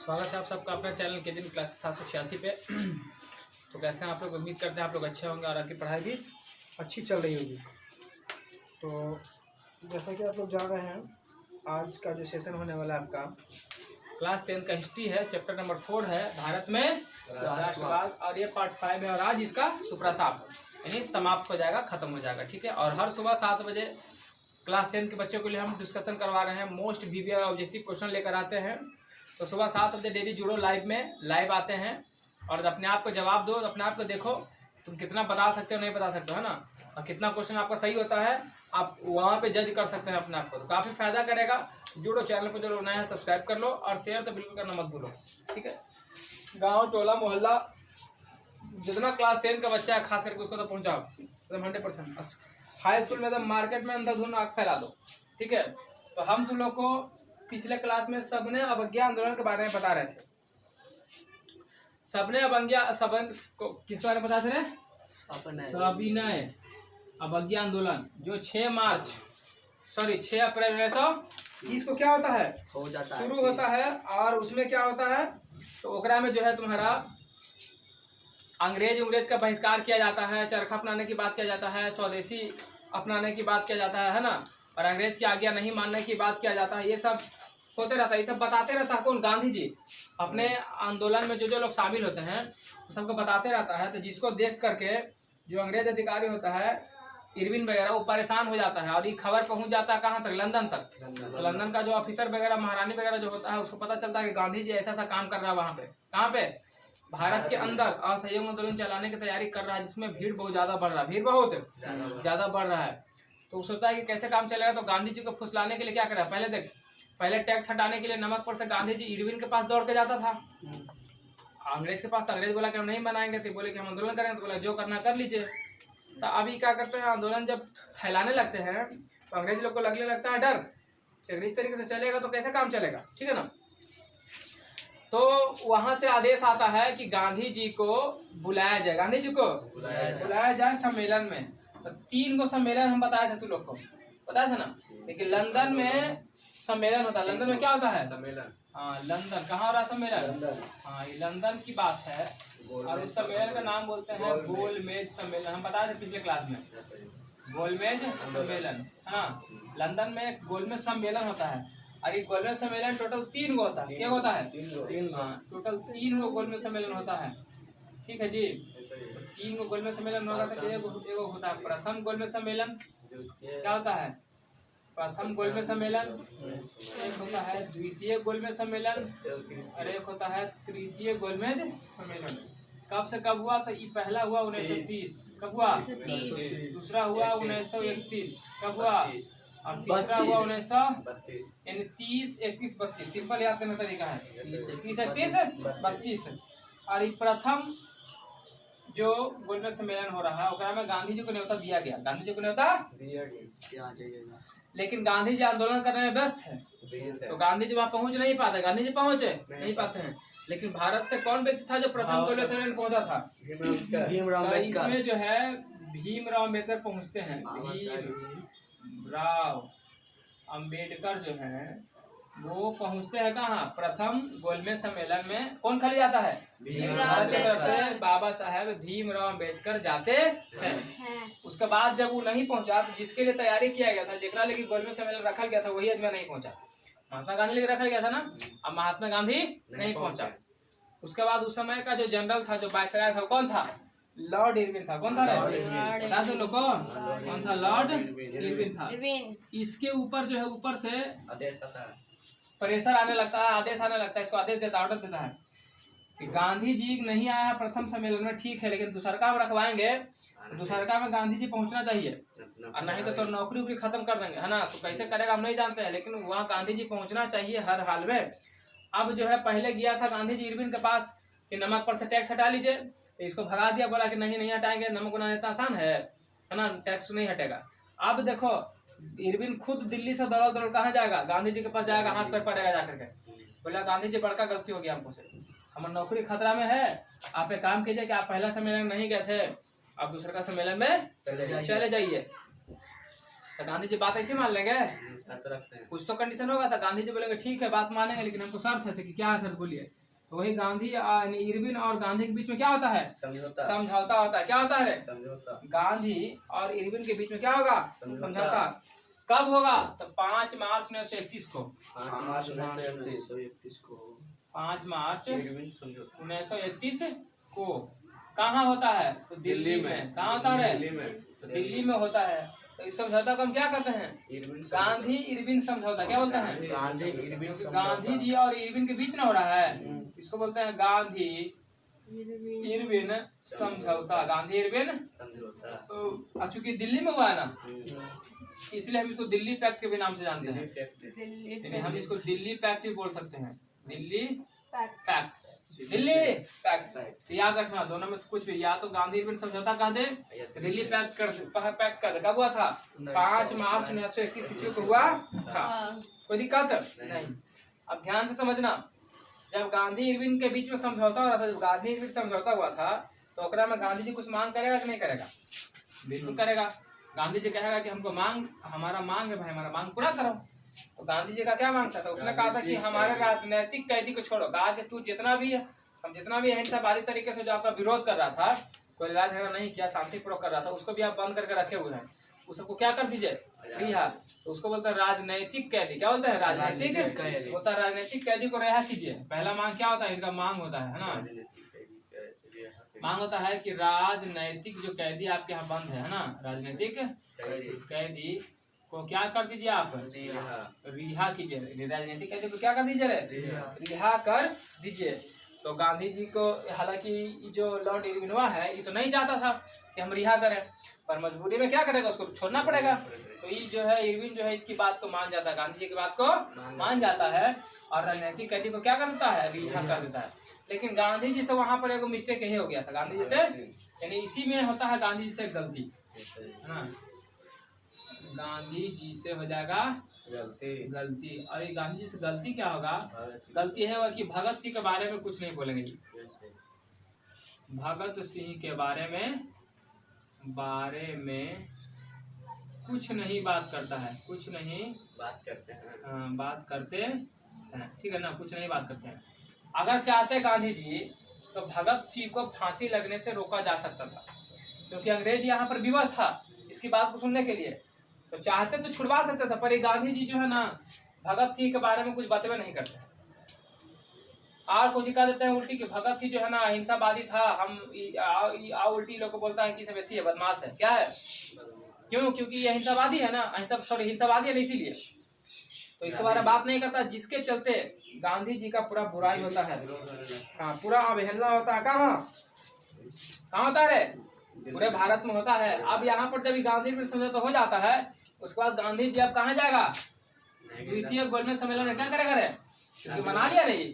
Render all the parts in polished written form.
स्वागत है आप सबका अपने चैनल के दिन क्लास 786 पे। तो कैसे हैं आप लोग? उम्मीद करते हैं आप लोग अच्छे होंगे और आपकी पढ़ाई भी अच्छी चल रही होगी। तो जैसा कि आप लोग जान रहे हैं, आज का जो सेशन होने वाला है आपका क्लास 10 का हिस्ट्री है, चैप्टर नंबर 4 है भारत में राष्ट्रवाद, और ये पार्ट 5 है। और आज इसका सुप्रसाद यानी समाप्त हो जाएगा, खत्म हो जाएगा, ठीक है। और हर सुबह 7 बजे क्लास 10 के बच्चों के लिए हम डिस्कशन करवा रहे हैं, मोस्ट वीवीआई ऑब्जेक्टिव क्वेश्चन लेकर आते हैं। तो सुबह 7 बजे डेली जुड़ो, लाइव आते हैं और अपने आप को जवाब दो, अपने आप को देखो तुम कितना बता सकते हो, नहीं बता सकते हो, है ना। और कितना क्वेश्चन आपका सही होता है आप वहाँ पे जज कर सकते हैं अपने आप को। तो काफ़ी फायदा करेगा। जुड़ो, चैनल पर जो लोग नए हैं सब्सक्राइब कर लो और शेयर तो बिल्कुल करना मत भूलो, ठीक है। गाँव टोला मोहल्ला जितना क्लास 10 का बच्चा है खास करके उसको तो पहुँचाओ एकदम 100%। हाई स्कूल में तो मार्केट में अंधाधुंध आग फैला दो, ठीक है। तो हम तुम लोग को पिछले क्लास में सबने अवज्ञा आंदोलन के बारे में बता रहे थे। सबने किस बारे में बताते थे? सविनय अवज्ञा आंदोलन जो 6 अप्रैल 1930 को क्या होता है, हो जाता है, शुरू होता है। और उसमें क्या होता है, तो ओकरा में जो है तुम्हारा अंग्रेज का बहिष्कार किया जाता है, चरखा अपनाने की बात किया जाता है, स्वदेशी अपनाने की बात किया जाता है ना, और अंग्रेज की आज्ञा नहीं मानने की बात किया जाता है। ये सब होते रहता है, ये सब बताते रहता है कौन? गांधी जी अपने आंदोलन में जो लोग शामिल होते हैं सबको बताते रहता है। तो जिसको देख करके जो अंग्रेज अधिकारी होता है इरविन वगैरह, वो परेशान हो जाता है और ये खबर पहुंच जाता है कहाँ तक? लंदन तक। तो लंदन का जो ऑफिसर वगैरह, महारानी वगैरह जो होता है उसको पता चलता है कि गांधी जी ऐसा काम कर रहा है वहाँ पे। कहाँ पे? भारत के अंदर असहयोग आंदोलन चलाने की तैयारी कर रहा है, जिसमें भीड़ बहुत ज्यादा बढ़ रहा है, भीड़ बहुत ज्यादा बढ़ रहा है। तो सोचता है कि कैसे काम चलेगा। तो गांधी जी को फुसलाने के लिए क्या करा? पहले टैक्स हटाने के लिए नमक पर से गांधी जी इरविन के पास दौड़ के जाता था अंग्रेज के पास। तो अंग्रेज बोला कि हम नहीं बनाएंगे, तो बोले कि हम आंदोलन करेंगे। तो बोला जो करना कर लीजिए। तो अभी क्या करते हैं, आंदोलन जब फैलाने लगते हैं तो अंग्रेज लोग को लगने लगता है डर कि अगर इस तरीके से चलेगा तो कैसे काम चलेगा, ठीक है ना। तो वहां से आदेश आता है कि गांधी जी को बुलाया जाए, गांधी जी को बुलाया जाए सम्मेलन में। तो 3 को सम्मेलन हम बताए थे, तू लोग को बताया था ना। लेकिन लंदन में सम्मेलन होता है। लंदन में क्या होता है? सम्मेलन। हाँ, लंदन कहाँ हो रहा है सम्मेलन? हाँ, ये लंदन की बात है। और उस सम्मेलन का नाम बोलते हैं गोलमेज सम्मेलन। हम बताए थे पिछले क्लास में, गोलमेज सम्मेलन, है ना। लंदन में गोलमेज सम्मेलन होता है। और ये गोलमेज सम्मेलन टोटल 3 होता है। क्या होता है? 3। हाँ, टोटल 3 गोलमेज सम्मेलन होता है, ठीक है जी। तो 3 गोलमेज सम्मेलन होगा। तो एगो होता है प्रथम गोलमेज सम्मेलन, क्या होता है? प्रथम गोलमेज सम्मेलन। एक होता है द्वितीय गोलमेज सम्मेलन और एक होता है तृतीय गोलमेज सम्मेलन। कब से कब हुआ? तो ये पहला हुआ 1930। कब हुआ? दूसरा हुआ 1931। कब हुआ? और तीसरा हुआ 1932 यानी 30, 31, 32। सिंपल याद करने का तरीका है 30, 31, 32। और ये प्रथम जो गोलमेज सम्मेलन हो रहा है ओकरा में गांधी जी को न्योता दिया गया। गांधी जी को न्योता दिया गया, लेकिन गांधी जी आंदोलन करने में व्यस्त है, तो गांधी जी वहाँ पहुंच नहीं पाते। गांधी जी पहुंचे नहीं पाते हैं। लेकिन भारत से कौन व्यक्ति था जो प्रथम गोलमेज सम्मेलन पहुंचा था? भीमराव। इसमें जो है भीमराव अम्बेडकर पहुंचते हैं। भीमराव अम्बेडकर जो है वो पहुंचते हैं कहाँ? प्रथम गोलमेज सम्मेलन में। कौन खाली जाता है? भारत की तरफ से बाबा साहेब भीमराव अम्बेडकर जाते हैं। उसके बाद जब वो नहीं पहुंचा तो जिसके लिए तैयारी किया गया था, जितना लेकिन गोलमेज सम्मेलन रखा गया था, वही आदमी नहीं पहुंचा। महात्मा गांधी लेके रखा गया था ना, अब महात्मा गांधी नहीं पहुंचा। उसके बाद उस समय का जो जनरल था, जो वायसराय था, कौन था? लॉर्ड इरविन था। कौन था? बता दो लोग कौन था? लॉर्ड इरविन था। इसके ऊपर जो है ऊपर से आदेश आता है, प्रेशर आने लगता है, आदेश आने लगता है, इसको आदेश देता, ऑर्डर देता है कि गांधी जी नहीं आया प्रथम सम्मेलन में, ठीक है, लेकिन दूसरका में रखवाएंगे, दूसरका में गांधी जी पहुंचना चाहिए, और नहीं तो नौकरी वोकरी खत्म कर देंगे, है ना। तो कैसे करेगा हम नहीं जानते हैं, लेकिन वहाँ गांधी जी पहुंचना चाहिए हर हाल में। अब जो है पहले गया था गांधी जी इरविन के पास कि नमक पर से टैक्स हटा लीजिए, तो इसको भगा दिया, बोला कि नहीं हटाएंगे, नमक बनाना इतना आसान है ना, टैक्स नहीं हटेगा। अब देखो इरविन खुद दिल्ली से दौड़ कहाँ जाएगा? गांधी जी के पास जाएगा, हाथ पैर पड़ेगा जाकर के, बोला गांधी जी बड़का गलती हो गया हमको से, हमारी नौकरी खतरा में है, आप एक काम कीजिए कि आप पहला सम्मेलन नहीं गए थे, आप दूसरे का सम्मेलन में चले जाइए। तो गांधी जी बात ऐसे मान लेंगे? कुछ तो कंडीशन होगा। तो गांधी जी बोलेंगे ठीक है बात मानेंगे, लेकिन हमको शर्त है कि क्या है सर बोलिए। तो वही गांधी इरविन और गांधी के बीच में क्या होता है? समझौता होता है। क्या होता है? गांधी और इरविन के बीच में क्या होगा? समझौता। कब होगा? तो 5 मार्च 1931 को। 5 मार्च 1931 को कहाँ होता है? तो दिल्ली में। कहाँ होता है? तो दिल्ली में होता है। तो इस समझौता को हम क्या कहते हैं? गांधी इरविन समझौता। क्या बोलते हैं? गांधी जी और इरविन के बीच ना हो रहा है, इसको बोलते हैं गांधी इरविन समझौता। गांधी इरविन, चूंकि दिल्ली में हुआ है ना, इसलिए हम इसको दिल्ली पैक्ट के भी नाम से जानते हैं। हम इसको दिल्ली पैक्ट भी बोल सकते हैं। Delhi pact, Delhi pact. याद रखना दोनों में से कुछ भी, या तो गांधी इरविन समझौता कह दे, दिल्ली पैक्ट कर दे। कब हुआ था? 5 मार्च 1931 ईस्वी को हुआ था। कोई दिक्कत नहीं। अब ध्यान से समझना, जब गांधी इरविन के बीच में समझौता हो रहा था, जब गांधी इरविन समझौता हुआ था, तो ओकरा में गांधी जी कुछ मांग करेगा कि नहीं करेगा? बिल्कुल करेगा। गांधी जी कहेगा कि हमको हमारा मांग है भाई, हमारा मांग पूरा करो। तो गांधी जी का क्या मांग था? तो उसने कहा था कि हमारे राजनीतिक कैदी को छोड़ो। कहा कि तू जितना भी अहिंसावादी तरीके से जो आपका विरोध कर रहा था, कोई लड़ाई झगड़ा नहीं किया, शांतिपूर्वक कर रहा था, उसको भी आप बंद करके रखे हुए हैं, उस सबको क्या कर दीजिए? रिहा। तो उसको बोलते हैं राजनैतिक कैदी। क्या बोलते हैं? राजनैतिक कैदी होता है। राजनैतिक कैदी को रिहा कीजिए। पहला मांग क्या होता है? इनका मांग होता है ना, मांग होता है कि राजनैतिक जो कैदी आपके यहाँ बंद है ना, राजनैतिक कैदी को क्या कर दीजिए? आप रिहा कीजिए। राजनीतिक कैदी को क्या कर दीजिए? रिहा कर दीजिए। तो गांधी जी को, हालांकि जो लॉर्ड इरविन हुआ है, ये तो नहीं चाहता था कि हम रिहा करें, पर मजबूरी में क्या करेगा? उसको छोड़ना पड़ेगा। तो ये जो है इरविन जो है इसकी बात को मान जाता है, गांधी जी की बात को मान जाता है, और राजनीतिक कैदी को क्या कर देता है? रिहा कर देता है। लेकिन गांधी जी से वहां पर एक मिस्टेक यही हो गया था। गांधी जी से, यानी इसी में होता है गांधी जी से गलती, है ना। गांधी जी से हो जाएगा गलती। और ये गांधी जी से गलती क्या होगा? गलती है होगा कि भगत सिंह के बारे में कुछ नहीं बोलेंगे। भगत सिंह के बारे में कुछ नहीं बात करता है, कुछ नहीं बात करते हैं, ठीक है ना, कुछ नहीं बात करते हैं। अगर चाहते गांधी जी तो भगत सिंह को फांसी लगने से रोका जा सकता था, क्योंकि अंग्रेज यहाँ पर विवश था इसकी बात को सुनने के लिए। तो चाहते तो छुड़वा सकते थे, पर ये गांधी जी जो है ना, भगत सिंह के बारे में कुछ बातें नहीं करते। और कुछ कह देते हैं उल्टी कि भगत सिंह जो है ना अहिंसावादी था। हम उल्टी लोग को बोलता है कि सब है, बदमाश है। क्या है? क्यों? क्योंकि ये अहिंसावादी है ना, हिंसावादी है ना, इसीलिए तो इसके बारे में बात नहीं करता, जिसके चलते गांधी जी का पूरा बुराई होता है। हाँ, पूरा अवहेलना होता है। कहाँ होता है? पूरे भारत में होता है। अब यहाँ पर जब गांधी जी समझौता हो जाता है, उसके बाद गांधी जी अब कहाँ जाएगा? द्वितीय गोलमेज सम्मेलन में क्या करेगा? क्योंकि मना लिया नहीं,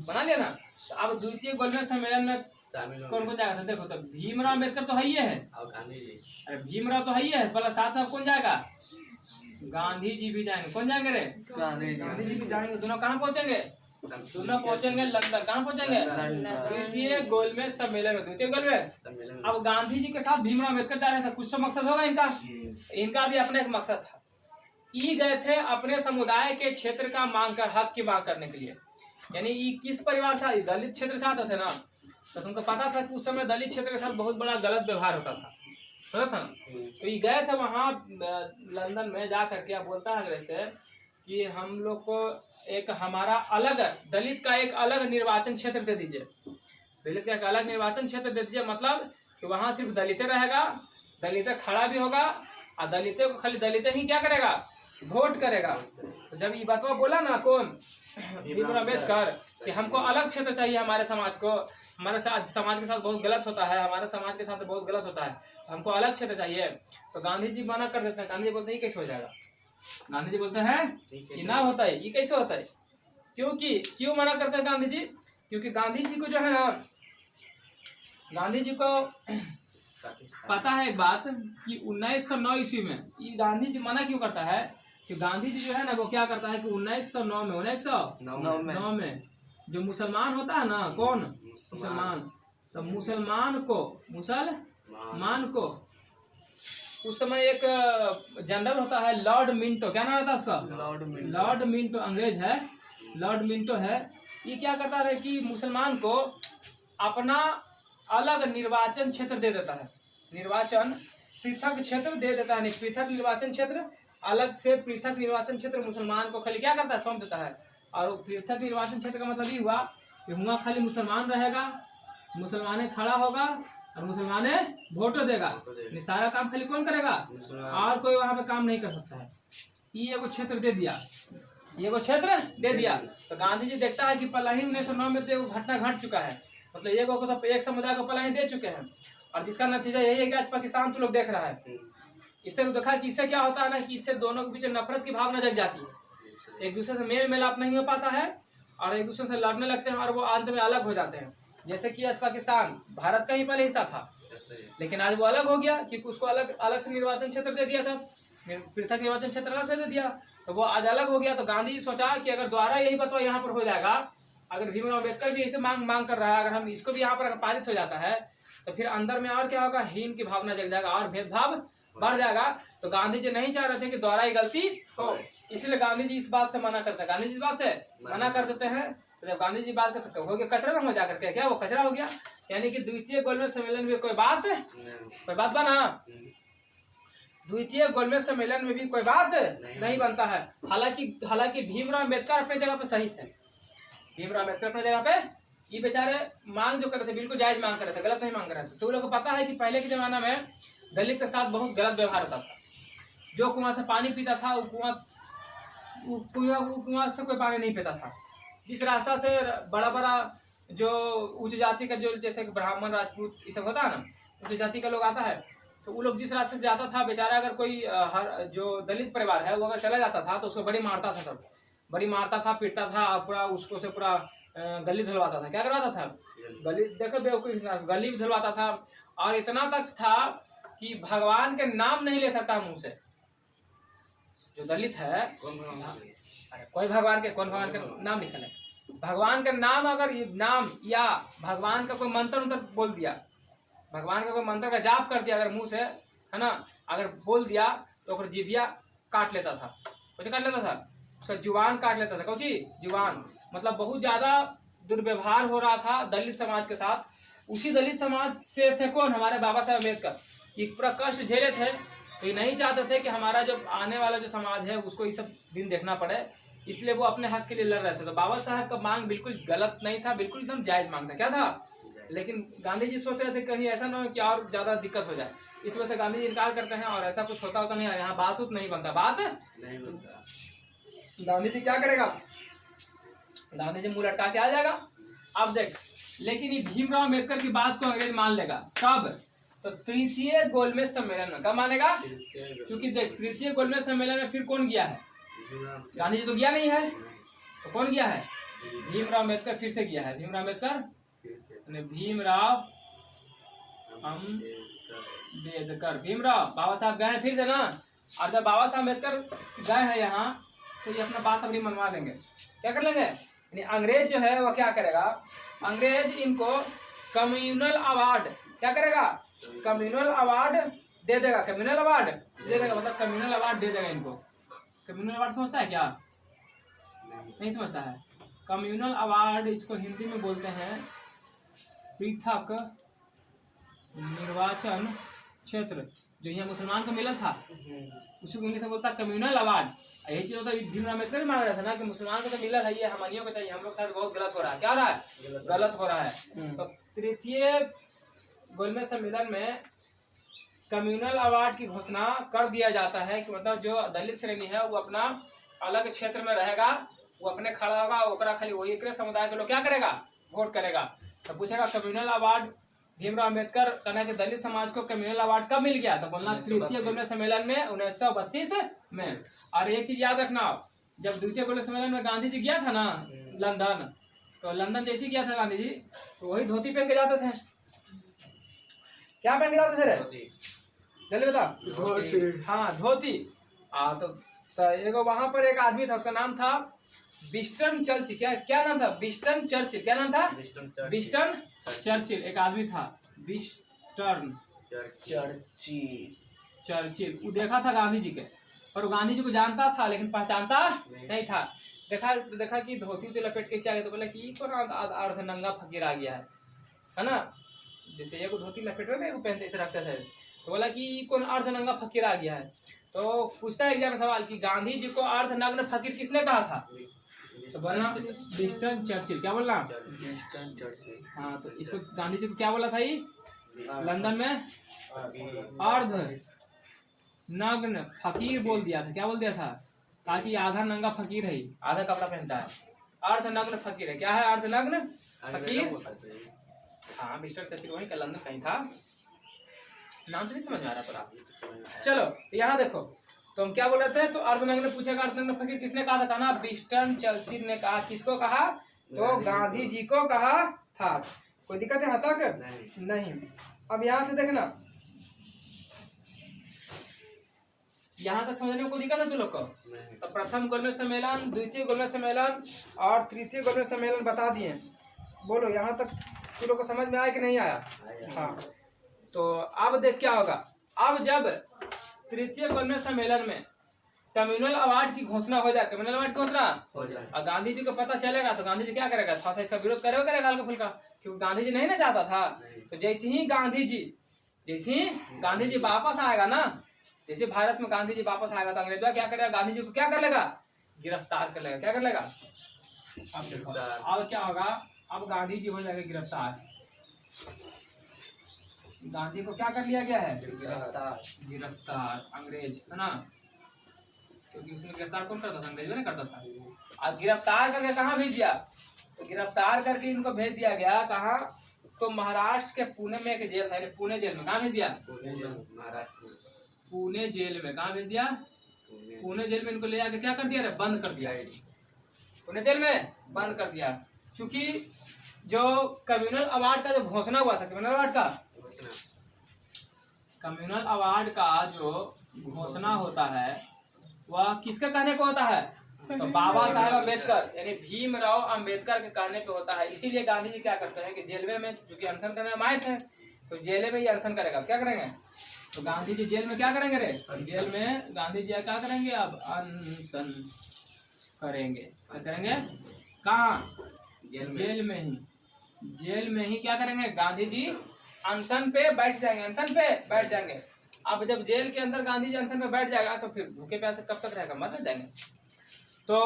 बना लिया ना। तो अब द्वितीय गोलमेज सम्मेलन में कौन कौन जाएगा? देखो, तो भीमराव अम्बेडकर तो है ही है, अरे भीमराव तो है ही है, भला साथ में कौन जाएगा? गांधी जी भी जाएंगे। कौन जाएंगे रे? गांधी जी भी जाएंगे। दोनों कहाँ पहुंचेंगे? दोनों पहुंचेंगे लंदन। कहाँ पहुंचेंगे? द्वितीय गोलमेज सम्मेलन में। द्वितीय गोलमेज। अब गांधी जी के साथ भीमराव अम्बेडकर जा रहे थे, कुछ तो मकसद होगा इनका। इनका भी अपना एक मकसद था। ये गए थे अपने समुदाय के क्षेत्र का हक की मांग करने के लिए। यानी ये किस परिवार से? दलित क्षेत्र से आते थे ना, तो तुमको पता था कि उस समय दलित क्षेत्र के साथ बहुत बड़ा गलत व्यवहार होता था, पता था ना। तो ये गए थे वहाँ लंदन में जा करके, अब बोलता है अंग्रेज से कि हम लोग को एक हमारा अलग दलित का एक अलग निर्वाचन क्षेत्र दे दीजिए। दलित का एक अलग निर्वाचन क्षेत्र दे दीजिए, मतलब कि वहाँ सिर्फ दलित रहेगा, दलित खड़ा भी होगा, और दलितों को खाली दलित ही क्या करेगा? वोट करेगा। तो जब ये बात बोला ना कौन? भीमराव अम्बेडकर, कि हमको अलग क्षेत्र चाहिए हमारे समाज को, हमारे समाज के साथ बहुत गलत होता है, हमारे समाज के साथ बहुत गलत होता है, तो हमको अलग क्षेत्र चाहिए। तो गांधी जी मना कर देते हैं। गांधी जी बोलते हैं ये कैसे हो जाएगा? गांधी जी बोलते हैं कि ना होता है, ये कैसे होता है? क्यों मना करते हैं गांधी जी? क्योंकि गांधी जी को जो है ना, गांधी जी को पता है एक बात कि 1909 ईस्वी में ये गांधी जी मना क्यों करता है? कि गांधी जी जो है ना वो क्या करता है कि 1909 में जो मुसलमान होता है ना, कौन? मुसलमान। तो मुसलमान को उस समय एक जनरल होता है लॉर्ड मिंटो, क्या नाम रहता है उसका? लॉर्ड मिंटो अंग्रेज है, लॉर्ड मिंटो है। ये क्या करता है कि मुसलमान को अपना अलग निर्वाचन क्षेत्र दे देता है, निर्वाचन पृथक क्षेत्र दे देता है, पृथक निर्वाचन क्षेत्र, अलग से पृथक निर्वाचन क्षेत्र मुसलमान को खाली क्या करता है, सौंप देता है। और पृथक निर्वाचन क्षेत्र का मतलब ये हुआ कि वहाँ खाली मुसलमान रहेगा, मुसलमान खड़ा होगा और मुसलमान वोटो देगा, सारा काम खाली कौन करेगा, और कोई वहाँ पे काम नहीं कर सकता है। ये एगो क्षेत्र दे दिया, ये को क्षेत्र दे दिया। तो गांधी जी देखता है कि पलाही 1909 में तो एक घटना घट चुका है, मतलब ये को तो एक समुदाय को पलाही दे चुके हैं, और जिसका नतीजा यही है कि आज पाकिस्तान तो लोग देख रहा है। इससे देखा कि इससे क्या होता है ना कि इससे दोनों के बीच नफरत की भावना जग जाती है, एक दूसरे से मेल मिलाप नहीं हो पाता है और एक दूसरे से लड़ने लगते हैं और वो अंत में अलग हो जाते हैं। जैसे कि आज पाकिस्तान भारत का ही पहले हिस्सा था, लेकिन आज वो अलग हो गया क्योंकि उसको अलग अलग से निर्वाचन क्षेत्र दे दिया, सब पृथक निर्वाचन क्षेत्र अलग से दे दिया, तो वो आज अलग हो गया। तो गांधी जी सोचा कि अगर द्वारा यही बतवा यहाँ पर हो जाएगा, अगर भीमराव अम्बेडकर भी ऐसे मांग कर रहा है, अगर हम इसको भी यहाँ पर पारित हो जाता है तो फिर अंदर में और क्या होगा, हीन की भावना जग जाएगा और भेदभाव बढ़ जाएगा। तो गांधी जी नहीं चाह रहे थे कि द्वारा ही गलती हो, इसलिए गांधी जी इस बात से मना करते हैं, गांधी जी इस बात से मना कर देते हैं। तो जब गांधी जी बात करते हो गया कचरा न हो जाकर के, क्या वो कचरा हो गया, यानी कि द्वितीय गोलमेज सम्मेलन में कोई बात बना, द्वितीय गोलमेज सम्मेलन में भी कोई बात नहीं बनता है। हालांकि भीमराव अम्बेडकर अपनी जगह पे सही थे, भीमराव अम्बेडकर अपनी जगह पे ये बेचारे मांग जो कर रहे थे बिल्कुल जायज मांग कर रहे थे, गलत नहीं मांग रहे थे। तो लोग को पता है कि पहले के जमाना में दलित के साथ बहुत गलत व्यवहार होता था, जो कुआं से पानी पीता था वो कुआं से कोई पानी नहीं पीता था। जिस रास्ता से बड़ा बड़ा जो उच्च जाति का जो जैसे ब्राह्मण राजपूत ये सब होता है ना, उच्च जाति का लोग आता है, तो वो लोग जिस रास्ते से जाता था बेचारा, अगर कोई जो दलित परिवार है वो अगर चला जाता था तो उसको बड़ी मारता था, सब बड़ी मारता था, पीटता था और पूरा उसको से पूरा गली धुलवाता था। क्या करवाता था, गली देखो बेवकूफ, गली भी धुलवाता था। और इतना तक था कि भगवान के नाम नहीं ले सकता मुंह से, जो दलित है कोई भगवान के नाम लिखा है, भगवान का नाम अगर नाम या भगवान का कोई मंत्र उतर बोल दिया, भगवान का कोई मंत्र का जाप कर दिया अगर मुंह से, है ना, अगर बोल दिया तो जिभिया काट लेता था, कुछ काट लेता था, उसका जुबान काट लेता था, कौची जुबान, मतलब बहुत ज्यादा दुर्व्यवहार हो रहा था दलित समाज के साथ। उसी दलित समाज से थे कौन, हमारे बाबा साहब अम्बेडकर, ये पूरा कष्ट झेले थे। ये नहीं चाहते थे कि हमारा जो आने वाला जो समाज है उसको ये सब दिन देखना पड़े, इसलिए वो अपने हक के लिए लड़ रहे थे। तो बाबा साहब का मांग बिल्कुल गलत नहीं था, बिल्कुल एकदम जायज मांग था। क्या था, लेकिन गांधी जी सोच रहे थे कहीं ऐसा ना हो कि और ज्यादा दिक्कत हो जाए, इस वजह से गांधी जी इनकार करते हैं और ऐसा कुछ होता नहीं है, यहाँ बात नहीं बनता, बात नहीं बनता। गांधी जी क्या करेगा, गांधी जी मुंह लटका के आ जाएगा। अब देख, लेकिन ये भीमराव अम्बेडकर की बात को अंग्रेज मान लेगा कब, तो तृतीय गोलमेज सम्मेलन में। कब मानेगा, क्योंकि देख तृतीय गोलमेज सम्मेलन में फिर कौन गया है, गांधी जी तो गया नहीं है, तो कौन गया है, भीमराव अम्बेडकर फिर से गया है। भीमराव अम्बेडकर, भीमराव अम्बेडकर, भीमराव बाबा साहब गए हैं फिर से ना। और जब बाबा साहब अम्बेडकर गए हैं यहाँ, तो ये अपना बात अपनी मनवा लेंगे, क्या कर लेंगे, अंग्रेज जो है वह क्या करेगा, अंग्रेज इनको कम्युनल अवार्ड, क्या करेगा, कम्युनल अवार्ड दे देगा, कम्युनल अवार्ड दे देगा, मतलब कम्युनल अवार्ड दे देगा इनको। कम्युनल अवार्ड समझता है क्या, नहीं समझता है, कम्युनल अवार्ड इसको हिंदी में बोलते हैं पृथक निर्वाचन क्षेत्र। जो यहाँ मुसलमान को मिला था उसी को इंग्लिश में बोलता है कम्युनल अवार्ड। यही चीज होता है, भीमराव अम्बेडकर मान रहा था ना कि मुसलमान को तो मिला है, ये हमनियों को चाहिए, हम लोग साथ बहुत गलत हो रहा है, क्या हो रहा है, गलत हो रहा है। तो तृतीय गोलमेज सम्मेलन में कम्युनल अवार्ड की घोषणा कर दिया जाता है कि मतलब जो दलित श्रेणी है वो अपना अलग क्षेत्र में रहेगा, वो अपने खड़ा होगा, ओकरा खाली वही एक समुदाय के लोग क्या करेगा, वोट करेगा। तो पूछेगा कम्युनल अवार्ड, भीमराव अम्बेडकर कहना कि दलित समाज को कम्युनल अवार्ड कब मिल गया, तो बोलना तृतीय गोलमेज सम्मेलन में 1932 में। और एक चीज याद रखना, जब द्वितीय गोलमेज सम्मेलन में गांधी जी गया था ना लंदन, तो लंदन जैसे गया था गांधी जी, तो वही धोती पहन के जाते थे, क्या पहन के जाते थे रे, जल्दी बता, धोती, हाँ धोती। तो एगो वहां पर एक आदमी था, उसका नाम था विंस्टन चर्चिल, क्या नाम था, विंस्टन चर्चिल, क्या नाम था, विंस्टन चर्चिल, एक आदमी था विंस्टन चर्चिल वो देखा था गांधी जी के, और वो गांधी जी को जानता था लेकिन पहचानता नहीं था। देखा कि धोती उती लपेट कैसे आ गया, तो बोला कि कौन अर्ध नंगा फकीर आ गया है ना। जैसे एक धोती लपेट में एक पहनते ऐसे रखते थे, तो बोला कि कौन अर्ध नंगा फकीर आ गया है। तो पूछता है एग्जाम में सवाल कि गांधी जी को अर्ध नग्न फकीर किसने कहा था, तो बोलना विंस्टन चर्चिल। क्या बोलना? Winston Churchill. हाँ, तो इसको गांधी जी को क्या बोला था ये लंदन में? अर्ध नग्न फकीर बोल दिया था। क्या बोल दिया था? ताकि आधा नंगा फकीर है, आधा कपड़ा पहनता है, अर्ध नग्न फकीर है। क्या है अर्ध नग्न फकीर? हाँ, मिस्टर चर्चिल वहीं का लंदन कहीं था, नाम से नहीं समझ में आ रहा पर आप। चलो तो यहाँ देखो, तो हम क्या बोल रहे थे, तो अर्धनग्न पूछेगा अर्धनग्न फकीर किसने कहा था, कहना विंस्टन चर्चिल ने कहा। किसको कहा? तो गांधी जी को कहा था। कोई दिक्कत है यहाँ तक? नहीं। अब यहाँ से देखना, यहाँ तक समझने में कोई दिक्कत है तुम लोग को? तो प्रथम गोलमेज सम्मेलन, द्वितीय गोलमेज सम्मेलन और तृतीय गोलमेज सम्मेलन बता दिए। बोलो यहाँ तक तुम लोग को समझ में आया कि नहीं आया? हाँ, तो अब देख क्या होगा। अब जब तृतीय गोलमेज सम्मेलन में कम्युनल अवार्ड की घोषणा हो जाए, कम्युनल अवार्ड की घोषणा हो जाए और गांधी जी को पता चलेगा, तो गांधी जी क्या करेगा? थोड़ा सा इसका विरोध करेगा हल्का फुल्का, क्योंकि गांधी जी नहीं ना चाहता था। तो जैसे ही गांधी जी वापस आएगा ना, जैसे भारत में गांधी जी वापस आएगा, तो अंग्रेजों क्या करेगा? गांधी जी को क्या कर लेगा? गिरफ्तार कर लेगा। क्या कर लेगा? अब देखो अब क्या होगा। अब गांधी जी हो जाएगा गिरफ्तार। गांधी को क्या कर लिया गया है? गिरफ्तार अंग्रेज, है ना, क्योंकि उसने गिरफ्तार कौन करता था? अंग्रेज ने करता था। अब गिरफ्तार करके कहाँ भेज दिया? तो गिरफ्तार करके इनको भेज दिया गया कहाँ? तो महाराष्ट्र के पुणे में एक जेल था, पुणे जेल में। कहाँ भेज दिया? पुणे जेल में। कहाँ भेज दिया? पुणे जेल में इनको ले आके क्या कर दिया? बंद कर दिया। पुणे जेल में बंद कर दिया। चूंकि जो कम्युनल अवार्ड का जो घोषणा हुआ था, कम्युनल अवार्ड का जो घोषणा होता है वह किसके कहने पे होता है? तो बाबा साहेब अम्बेडकर यानी भीमराव अम्बेडकर के कहने पे होता है। इसीलिए गांधी जी क्या करते हैं कि जेल में, चूंकि अनशन करने में आए थे, तो जेल में ही अनशन करेगा। क्या करेंगे? तो गांधी जी जेल में क्या करेंगे रे? जेल में गांधी जी क्या करेंगे? अब अनशन करेंगे। क्या करेंगे? कहाँ? जेल में ही। जेल में ही क्या करेंगे? गांधी जी अनशन पे बैठ जाएंगे। अनशन पे बैठ जाएंगे। अब जब जेल के अंदर गांधी जी अनशन पे बैठ जाएगा, तो फिर भूखे प्यासे कब तक रहेगा? मर जाएंगे। तो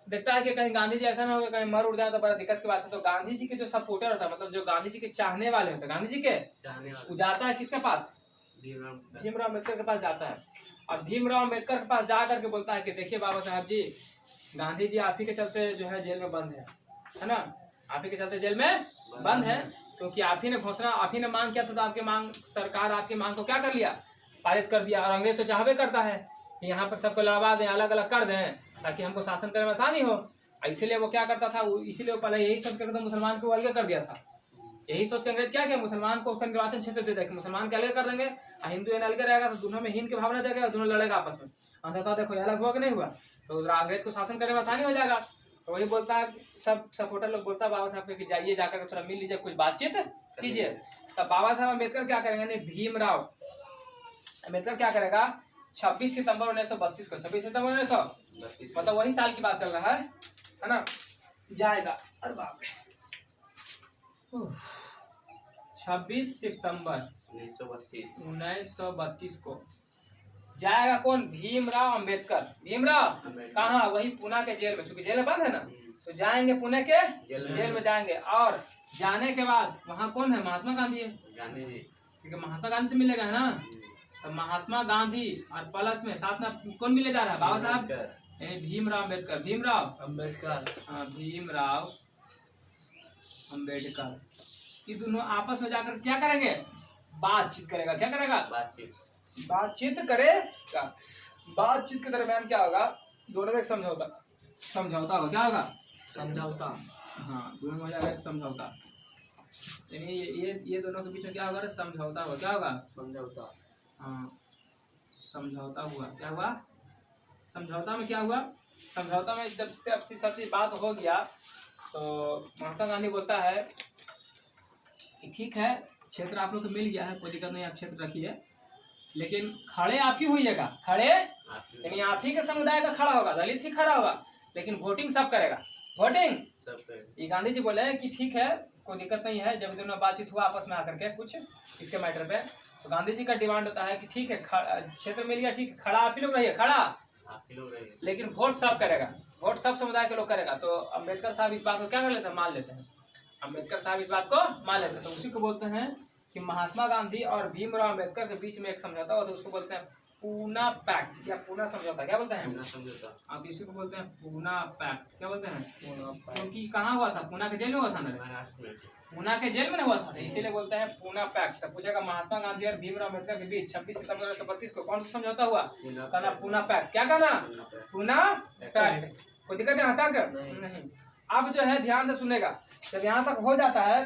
देखता है कि कहीं गांधी जी ऐसा ना हो, कहीं मर उड़ जाए तो बड़ा दिक्कत की बात है। तो गांधी जी के जो सपोर्टर होता है, मतलब जो गांधी जी के चाहने वाले होते हैं, गांधी जी के वो जाता है किसके पास? भीमराव अम्बेडकर के पास जाता है। अब भीमराव अम्बेडकर के पास जा करके बोलता है कि देखिए बाबा साहब जी, गांधी जी आप ही के चलते जो है जेल में बंद है ना, आप ही के चलते जेल में बंद है, क्योंकि आप ही ने घोषणा, आप ही ने मांग किया था, तो आपकी मांग, सरकार आपकी मांग को क्या कर लिया? पारित कर दिया। और अंग्रेज तो चाहवे करता है कि यहाँ पर सबको लड़वा दें, अलग अलग कर दें, ताकि हमको शासन करने में आसानी हो। इसीलिए वो क्या करता था? इसीलिए वो पहले यही सोच कर तो मुसलमान को अलग कर दिया था। यही सोच के अंग्रेज क्या किया? मुसलमान को उसका निर्वाचन क्षेत्र दे देंगे, मुसलमान के अलग कर देंगे, हिंदू अलग रहेगा, तो दोनों में हीन की भावना देगा, दोनों लड़ेगा आपस में। अंततः देखो अलग हुआ कि नहीं हुआ, तो अंग्रेज को शासन करने में आसानी हो जाएगा। तो वही बोलता है, सब सपोर्टर लोग बोलता है बाबा साहब कि जाइए जाकर के थोड़ा मिल लीजिए, कुछ बातचीत कीजिए। तब बाबा साहब अम्बेडकर क्या करेंगे? भीमराव अम्बेडकर क्या करेगा? 26 सितंबर 1932 को, 26 सितंबर 1932 मतलब वही साल की बात चल रहा है ना, जाएगा। अरे बाप रे, 26 सितंबर 1932 को जाएगा कौन? भीमराव अम्बेडकर। भीमराव कहाँ? वही पुणे के जेल में, चूंकि जेल में बंद है ना, तो जाएंगे पुणे के जेल में जाएंगे। और जाने के बाद वहाँ कौन है? महात्मा गांधी है, क्योंकि महात्मा गांधी से मिलेगा है ना। तो महात्मा गांधी और प्लस में साथ में कौन मिले जा रहा है? बाबा साहब यानी भीमराव अम्बेडकर। भीमराव अम्बेडकर ये दोनों आपस में जाकर क्या करेंगे? बातचीत करेगा। क्या करेगा? बातचीत करेगा। बातचीत के दरमियान क्या होगा? दोनों में एक समझौता होगा। क्या होगा? समझौता। हाँ, दोनों में हो जाएगा समझौता। यानी ये दोनों के बीच में क्या होगा? समझौता होगा। क्या होगा? समझौता। हाँ, समझौता हुआ। क्या हुआ? समझौता में क्या हुआ? समझौता में जब से सब चीज बात हो गया, तो महात्मा गांधी बोलता है कि ठीक है, क्षेत्र आप लोग को मिल गया है, कोई दिक्कत नहीं, आप क्षेत्र रखिए, लेकिन खड़े आप ही होइएगा, खड़े यानी आप ही के समुदाय का खड़ा होगा, दलित ही खड़ा होगा, लेकिन वोटिंग सब करेगा, वोटिंग ये गांधी जी बोले कि ठीक है कोई दिक्कत नहीं है। जब दोनों बातचीत हुआ आपस में आकर के कुछ इसके मैटर पे, तो गांधी जी का डिमांड होता है कि ठीक है क्षेत्र मिल गया, ठीक है खड़ा आप ही लोग रहिए, खड़ा आप ही लोग रहिए, लेकिन वोट सब करेगा, वोट सब समुदाय के लोग करेगा। तो अम्बेडकर साहब इस बात को क्या कर लेते हैं, मान लेते हैं, अम्बेडकर साहब इस बात को मान लेते हैं। तो उसी को बोलते हैं कि महात्मा गांधी और भीमराव अम्बेडकर के बीच में एक समझौता हुआ, तो उसको बोलते हैं पूना पैक्ट या पूना समझौता, क्या बोलते हैं, हाँ तो इसी को बोलते हैं पूना पैक्ट, क्या बोलते हैं, क्योंकि कहाँ हुआ था, पूना के जेल में हुआ था ना, पूना के जेल में हुआ था, इसीलिए बोलते हैं पूना पैक्ट। तो पूछेगा महात्मा गांधी और भीमराव अम्बेडकर के बीच 26 सितंबर 1932 को कौन सा समझौता हुआ, कहना पूना पैक्ट, क्या कहना, पूना पैक्ट। कोई दिक्कत है यहाँ तक नहीं। अब जो है ध्यान से सुनेगा, जब यहाँ तक हो जाता है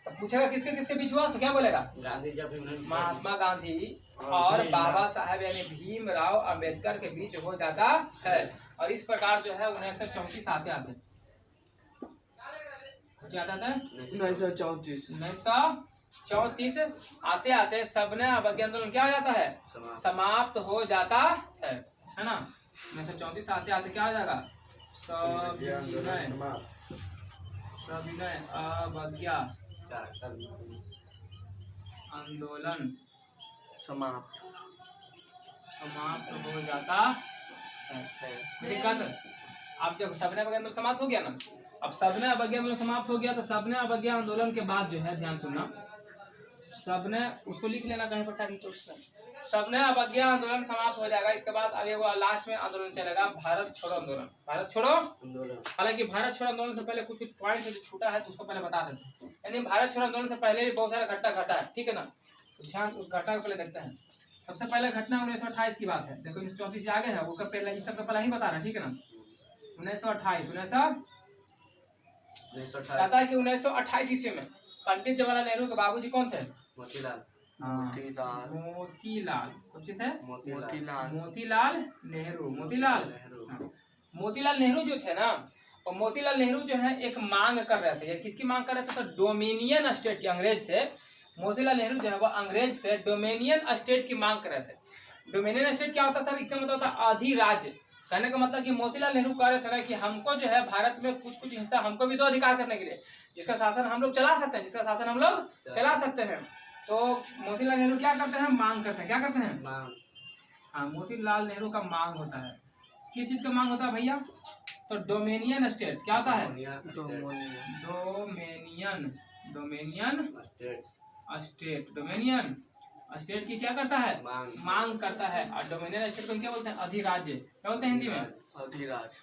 तो पूछेगा किसके किसके बीच हुआ, तो क्या बोलेगा, गांधी जब महात्मा गांधी और बाबा साहब यानी भीमराव अम्बेडकर के बीच हो जाता है। और इस प्रकार जो है 1934 आते आते 1934 आते आते सबने अवज्ञा आंदोलन क्या हो जाता है, समाप्त हो जाता है ना। 1934 आते आते क्या हो जाएगा, सविनय अवज्ञा आंदोलन समाप्त हो जाता है। अब जब सबने अवज्ञा आंदोलन समाप्त हो गया ना, अब सबने अवज्ञा आंदोलन समाप्त हो गया, तो सबने अवज्ञा आंदोलन के बाद जो है ध्यान सुनना, सबने उसको लिख लेना कहीं पर साइड में, सबने अवज्ञा आंदोलन समाप्त हो जाएगा। इसके बाद अब वो लास्ट में आंदोलन चलेगा भारत छोड़ो आंदोलन, भारत छोड़ो आंदोलन। हालांकि भारत छोड़ो आंदोलन से पहले कुछ कुछ पॉइंट जो छूटा है तो उसको पहले बता देते हैं। यानी भारत छोड़ो आंदोलन से पहले भी बहुत सारा घटना घटा है, ठीक है ना, तो ध्यान उस घटना को पहले देखते हैं। सबसे पहले घटना 1928 की बात है, देखो 1934 से आगे है वो कब पहले, इस सब पहले ही बता रहा है, ठीक है ना। 1928 ईस्वी में पंडित जवाहरलाल नेहरू के बाबूजी कौन थे, मोतीलाल नेहरू जो थे ना, और मोतीलाल नेहरू जो है एक मांग कर रहे थे। किसकी मांग कर रहे थे, तो डोमिनियन स्टेट की, अंग्रेज से मोतीलाल नेहरू जो है वो अंग्रेज से डोमिनियन स्टेट की मांग कर रहे थे। डोमिनियन स्टेट क्या होता है सर, इसका मतलब होता है अधिराज्य। कहने का मतलब कि मोतीलाल नेहरू कह रहे थे ना कि हमको जो है भारत में कुछ कुछ हिस्सा हमको भी दो अधिकार करने के लिए, जिसका शासन हम लोग चला सकते हैं, चला सकते हैं। तो मोतीलाल नेहरू क्या करते हैं, मांग करते हैं, क्या करते हैं, हाँ मोतीलाल नेहरू का मांग होता है, किस चीज का मांग होता है भैया, तो डोमिनियन स्टेट, क्या होता है, डोमिनियन स्टेट की क्या करता है, मांग करता है। और डोमिनियन स्टेट को क्या बोलते हैं, अधिराज्य, क्या बोलते हैं हिंदी में, अधिराज्य।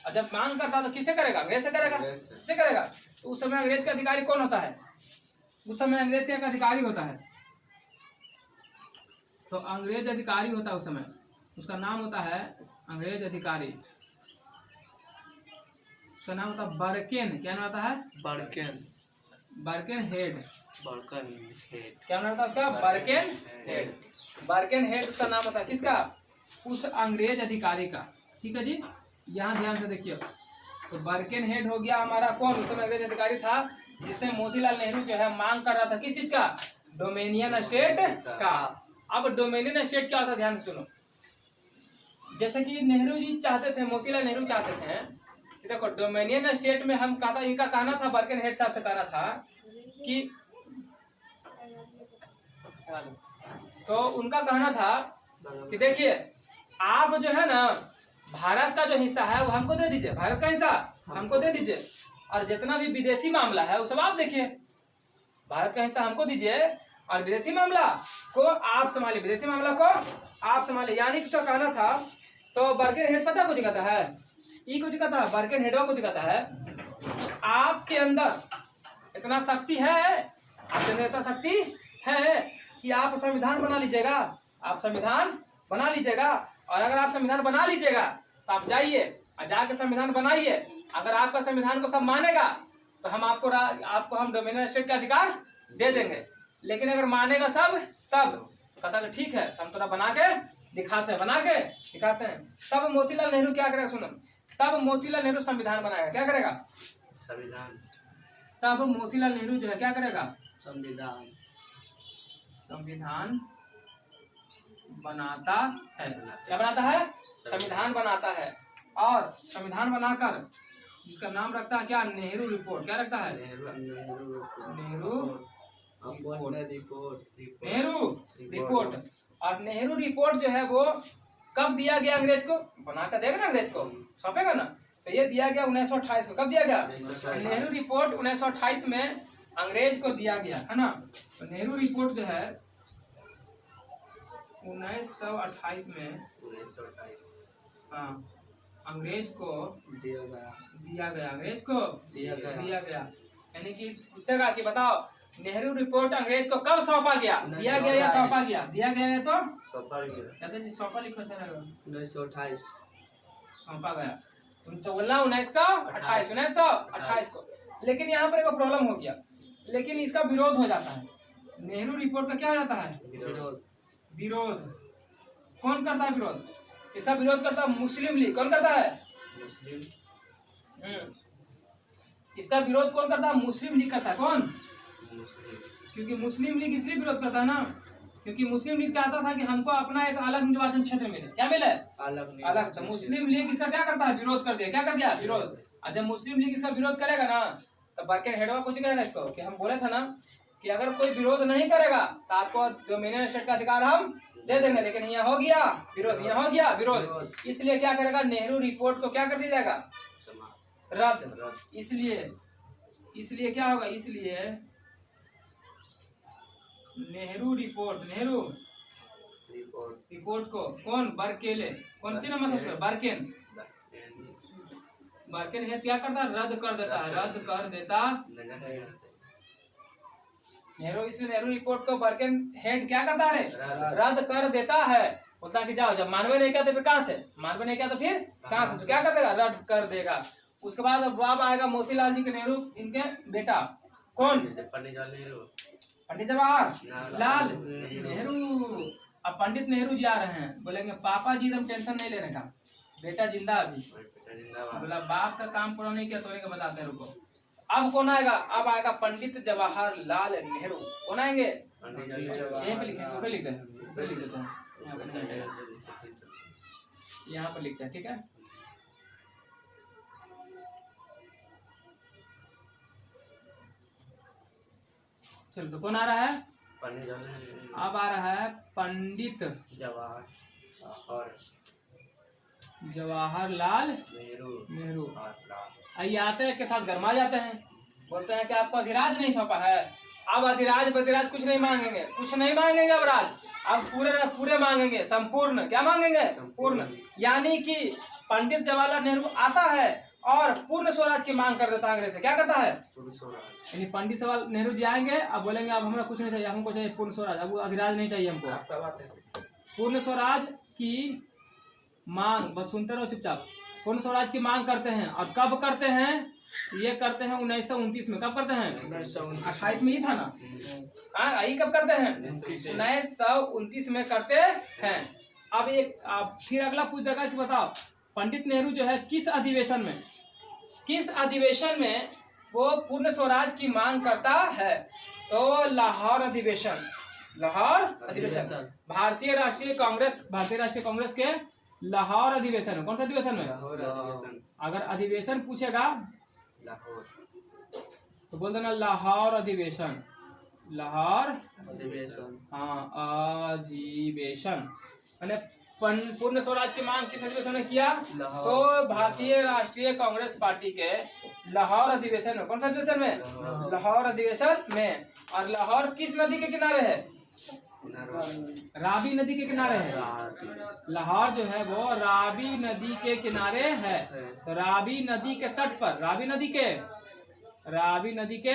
और जब मांग करता है तो किसे करेगा, अंग्रेज से करेगा, किसे करेगा, तो उस समय अंग्रेज का अधिकारी कौन होता है, उस समय अंग्रेज का एक अधिकारी होता है, तो अंग्रेज अधिकारी होता है उस समय, उसका नाम होता है अंग्रेज अधिकारी, उसका नाम होता है बर्केन, क्या नाम होता है, बर्केन हेड, क्या नाम होता है उसका, बर्केन हेड उसका नाम होता है, किसका, उस अंग्रेज अधिकारी का, ठीक है जी। यहाँ ध्यान से देखिए, तो बर्केन हेड हो गया हमारा कौन, उस समय अंग्रेज अधिकारी था, जिससे मोतीलाल नेहरू जो है मांग कर रहा था किस चीज का, डोमिनियन स्टेट का। अब डोमिनियन स्टेट क्या होता है, ध्यान से सुनो। जैसे कि नेहरू जी चाहते थे, मोतीलाल नेहरू चाहते थे, देखो डोमिनियन स्टेट में हम कहता, इनका कहना था, बर्केन हेड साहब से कहना था कि, तो उनका कहना था कि देखिए आप जो है ना भारत का जो हिस्सा है वो हमको दे दीजिए, भारत का हिस्सा हमको दे दीजिए, और जितना भी विदेशी मामला है वो सब आप देखिए, भारत का हिस्सा हमको दीजिए और विदेशी मामला को आप संभालिए, विदेशी मामला को आप संभालिए। यानी कि उसका कहना था, तो बर्केन हेड पता कुछ कहता है, ये कुछ कहता है, बर्केन हेड कुछ कहता है कि आपके अंदर इतना शक्ति है, आपके अंदर इतना शक्ति है कि आप संविधान बना लीजिएगा, आप संविधान बना लीजिएगा, और अगर आप संविधान बना लीजिएगा तो आप जाइए और जाके संविधान बनाइए। अगर आपका संविधान को सब मानेगा तो हम आपको हम डोमिनियन स्टेट का अधिकार दे देंगे, लेकिन अगर मानेगा सब तब कहता है ठीक है, हम थोड़ा बना के दिखाते हैं। तब मोतीलाल नेहरू क्या करेगा, सुनो, तब मोतीलाल नेहरू संविधान बनाएगा, क्या करेगा, संविधान। तब मोतीलाल नेहरू जो है क्या करेगा? संविधान बनाता है। क्या बनाता है? संविधान बनाता है। और संविधान बनाकर जिसका नाम रखता है क्या? नेहरू रिपोर्ट। क्या रखता है? नेहरू रिपोर्ट। और नेहरू रिपोर्ट जो है वो कब दिया गया अंग्रेज को? बनाकर देगा ना अंग्रेज को, सौंपेगा ना। तो ये दिया गया 1928 में। कब दिया गया? नेहरू रिपोर्ट 1928 में अंग्रेज को दिया गया, है ना। तो नेहरू रिपोर्ट जो है 1928 में हाँ अंग्रेज को दिया गया अंग्रेज को दिया गया। यानी कि पूछेगा कि बताओ नेहरू रिपोर्ट अंग्रेज को कब सौंपा गया? दिया गया या सौंपा गया? दिया गया है तो सौंपा लिखो 1928 सौंपा गया। 1928 को। लेकिन यहाँ पर एक प्रॉब्लम हो गया, लेकिन इसका विरोध हो जाता है। नेहरू रिपोर्ट का क्या हो जाता है? विरोध। कौन करता है विरोध? इसका विरोध करता है मुस्लिम लीग। कौन करता है? इसका विरोध कौन करता है? मुस्लिम लीग करता है। कौन? क्योंकि मुस्लिम लीग इसलिए विरोध करता है ना, क्योंकि मुस्लिम लीग चाहता था कि हमको अपना एक अलग निर्वाचन क्षेत्र मिले। क्या मिले? अलग। तो मुस्लिम लीग इसका क्या करता है? विरोध कर दिया। क्या कर दिया? विरोध। और जब मुस्लिम लीग इसका विरोध करेगा ना, तो बर्किन हेडवा कुछ कहेगा इसको कि हम बोले थे ना कि अगर कोई विरोध नहीं करेगा तो आपको डोमिनियन स्टेट का अधिकार हम दे देंगे, लेकिन यहाँ हो गया विरोध। यहाँ हो गया विरोध, इसलिए क्या करेगा? नेहरू रिपोर्ट को क्या कर दिया जाएगा? रद्द। इसलिए क्या होगा? इसलिए नेहरू रिपोर्ट को कौन? बर्केले। कौन सी नंबर से? बर्किन हेड क्या करता है? रद्द कर देता है। इसलिए नेहरू रिपोर्ट को बर्किन हेड क्या करता है? रद्द कर देता है। बोलता कि जाओ, जब मानवे नहीं किया तो फिर कहाँ से? तो क्या कर देगा? रद्द कर देगा। उसके बाद अब आएगा मोतीलाल जी के नेहरू, इनके बेटा। कौन? पंडित जवाहरलाल नेहरू। अब पंडित नेहरू जी आ रहे हैं, बोलेंगे पापा जी तुम टेंशन नहीं लेने का, बेटा जिंदा अभी। बोला बाप का काम पूरा नहीं किया तो नहीं बताते हैं, रुको। अब कौन आएगा? अब आएगा पंडित जवाहरलाल नेहरू। कौन आएंगे? यहीं पे लिख देते हैं, यहाँ पर लिखते हैं, ठीक है। चलो तो कौन आ रहा है? अब आ रहा है पंडित जवाहरलाल नेहरू। आइए आते हैं के साथ गरमा जाते हैं, बोलते हैं कि आपको अधिराज नहीं सौंपा है। अब अधिराज कुछ नहीं मांगेंगे अब राज, अब पूरे मांगेंगे संपूर्ण। क्या मांगेंगे? पूर्ण। यानी कि पंडित जवाहरलाल नेहरू आता है और पूर्ण स्वराज की मांग कर देता है अंग्रेज से। क्या करता है? यानी पंडित जवाहरलाल नेहरू जी आएंगे, अब बोलेंगे अब हमें कुछ नहीं चाहिए, हमको चाहिए पूर्ण स्वराज। अब अधिराज नहीं चाहिए हमको, पूर्ण स्वराज की मांग। बस सुनते रहो चुपचाप। पूर्ण स्वराज की मांग करते हैं। और कब करते हैं? ये करते हैं 1929 में। कब करते हैं? 1928 में ही था ना। आई कब करते हैं? 1929 में करते हैं। अब फिर अगला पूछ देगा कि बताओ पंडित नेहरू जो है किस अधिवेशन में वो पूर्ण स्वराज की मांग करता है? तो लाहौर अधिवेशन। भारतीय राष्ट्रीय कांग्रेस के लाहौर अधिवेशन में। कौन सा अधिवेशन में? अगर अधिवेशन पूछेगा तो बोल देना लाहौर अधिवेशन। हाँ अधिवेशन। मैंने पूर्ण स्वराज की मांग किस अधिवेशन में किया? तो भारतीय राष्ट्रीय कांग्रेस पार्टी के लाहौर अधिवेशन में। कौन सा अधिवेशन में? लाहौर अधिवेशन में। और लाहौर किस नदी के किनारे है? रावी नदी के किनारे है। लाहौर जो है वो रावी नदी के किनारे है। तो रावी नदी के तट पर, रावी नदी के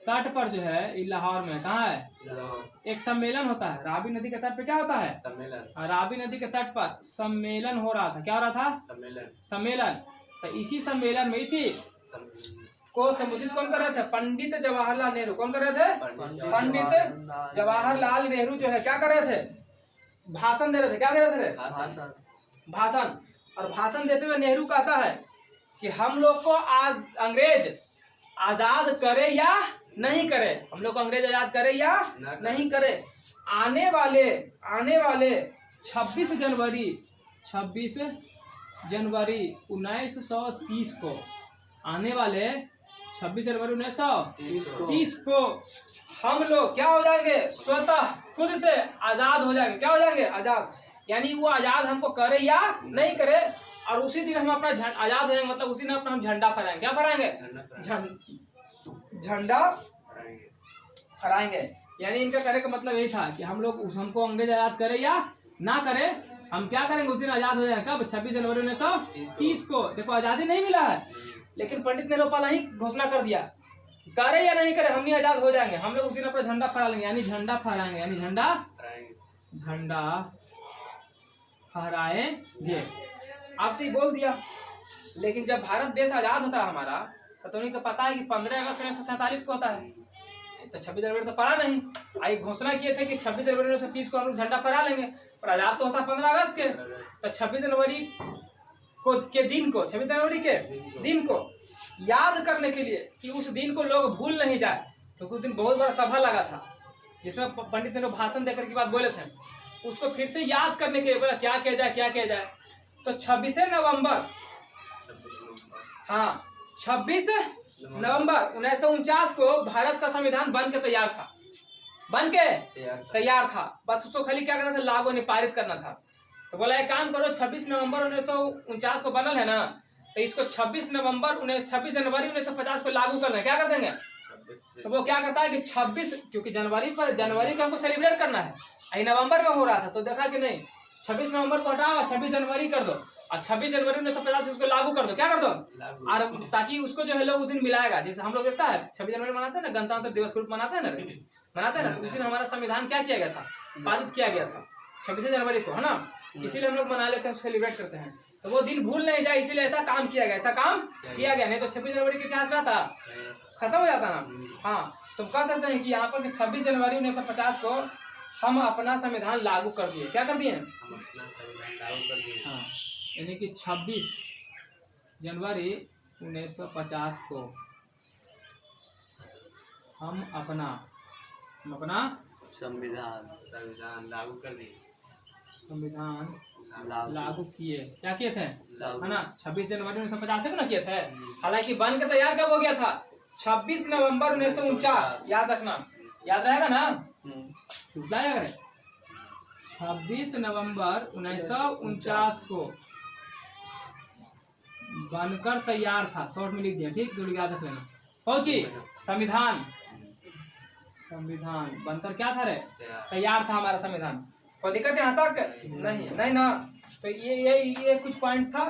तट पर जो है लाहौर में कहाँ है? एक सम्मेलन होता है। रावी नदी के तट पे क्या होता है? सम्मेलन। रावी नदी के तट पर सम्मेलन हो रहा था। क्या हो रहा था? सम्मेलन। तो इसी सम्मेलन में को संबोधित कौन कर रहे थे? पंडित जवाहरलाल नेहरू। कौन कर रहे थे? पंडित जवाहरलाल नेहरू जो है क्या कर रहे थे? भाषण दे रहे थे। क्या दे रहे थे? भाषण। और भाषण देते हुए नेहरू कहता है कि हम लोग को आज आजाद करे या नहीं करे, हम लोग को अंग्रेज आजाद करे या नहीं करे। आने वाले 26 जनवरी 1930 को, आने वाले 26 जनवरी 1930 को हम लोग क्या हो जाएंगे, स्वतः खुद से आजाद हो जाएंगे। क्या हो जाएंगे, आजाद। यानी वो आजाद हमको करे या नहीं करे, और उसी दिन हम अपना आजाद हो जाएंगे, मतलब उसी दिन अपना हम झंडा फहराएंगे। क्या फहराएंगे, झंडा फहराएंगे। यानी इनका कहने का मतलब यही था कि हम लोग हमको अंग्रेज आजाद करे या ना करे, हम क्या करेंगे, उस दिन आजाद हो जाएंगे। कब, 26 जनवरी 1930 को। देखो आजादी नहीं मिला है, लेकिन पंडित नेहरू पहले ही घोषणा कर दिया, करे या नहीं करे हम नहीं आजाद हो जाएंगे। हम लोग उस दिन अपना झंडा फहरा लेंगे, यानी झंडा फहराएंगे, यानी झंडा फहराएंगे। आपसे ही बोल दिया। लेकिन जब भारत देश आजाद होता है हमारा, तो उन्हीं को पता है कि 15 अगस्त 1947 को होता है, तो 26 जनवरी तो पड़ा नहीं। आई घोषणा किए थे कि 26 जनवरी 1930 को हम लोग झंडा फहरा लेंगे, पर आजाद तो होता 15 अगस्त के। तो 26 जनवरी के दिन को, 26 जनवरी के दिन को याद करने के लिए कि उस दिन को लोग भूल नहीं जाए, क्योंकि उस दिन बहुत बड़ा सभा लगा था जिसमें पंडित नेहरू भाषण देकर की बात बोले थे, उसको फिर से याद करने के लिए बोला क्या किया जाए। तो 26 नवंबर 1949 को भारत का संविधान बन के तैयार था। बस उसको खाली क्या करना था, लागू पारित करना था। तो बोला एक काम करो, 26 नवंबर 1949 को बनल है ना, तो इसको 26 जनवरी 1950 को लागू कर दें। क्या कर देंगे, तो वो क्या करता है कि 26, क्योंकि जनवरी को हमको सेलिब्रेट करना है, आई नवंबर में हो रहा था, तो देखा कि नहीं 26 नवंबर को हटाओ, 26 जनवरी कर दो, और 26 जनवरी 1950 उसको लागू कर दो। क्या कर दो, और ताकि उसको जो है लोग उस दिन मिलाएगा। जैसे हम लोग देखता है 26 जनवरी मनाते हैं ना, गणतंत्र दिवस के रूप मनाते हैं ना, तो उस दिन हमारा संविधान क्या किया गया था, पारित किया गया था 26 जनवरी को, है ना। इसीलिए हम लोग मना लेते हैं, सेलिब्रेट करते हैं। तो वो दिन भूल नहीं जाए, इसीलिए ऐसा काम किया गया। नहीं तो 26 जनवरी का इतिहास रहता, खत्म हो जाता ना। हाँ, तुम कह सकते हैं कि यहाँ पर 26 जनवरी 1950 को हम अपना संविधान लागू कर दिए। क्या कर दिए, हाँ, यानी कि 26 जनवरी 1950 को हम अपना संविधान लागू कर दिए। संविधान लागू किए। क्या किए थे, है ना, 26 जनवरी 1950 को ना किए थे। हालांकि बन के तैयार कब हो गया था, 26 नवंबर 1949। याद रखना, याद रहेगा ना, 26 नवंबर 1949 को बनकर तैयार था। शॉर्ट में लिख दिया, ठीक, जो याद रख लेना। पहुंची संविधान बनकर क्या था रे, तैयार था हमारा संविधान। कोई दिक्कत यहाँ तक नहीं ना। तो ये कुछ पॉइंट था।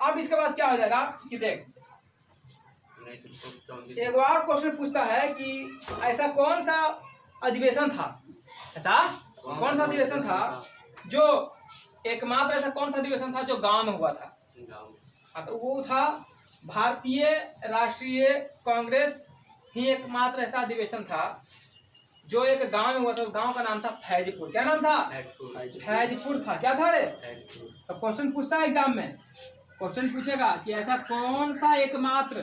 अब इसके बाद क्या हो जाएगा कि देख, एक और क्वेश्चन पूछता है कि ऐसा कौन सा अधिवेशन था, जो एकमात्र ऐसा कौन सा अधिवेशन था जो गांव में हुआ था। तो वो था भारतीय राष्ट्रीय कांग्रेस ही एकमात्र ऐसा अधिवेशन था जो एक गांव में हुआ था। गांव का नाम था फैजपुर। क्या नाम था, फैजपुर था। क्या था रे, तो क्वेश्चन पूछता है एग्जाम में, क्वेश्चन पूछेगा कि ऐसा कौन सा एकमात्र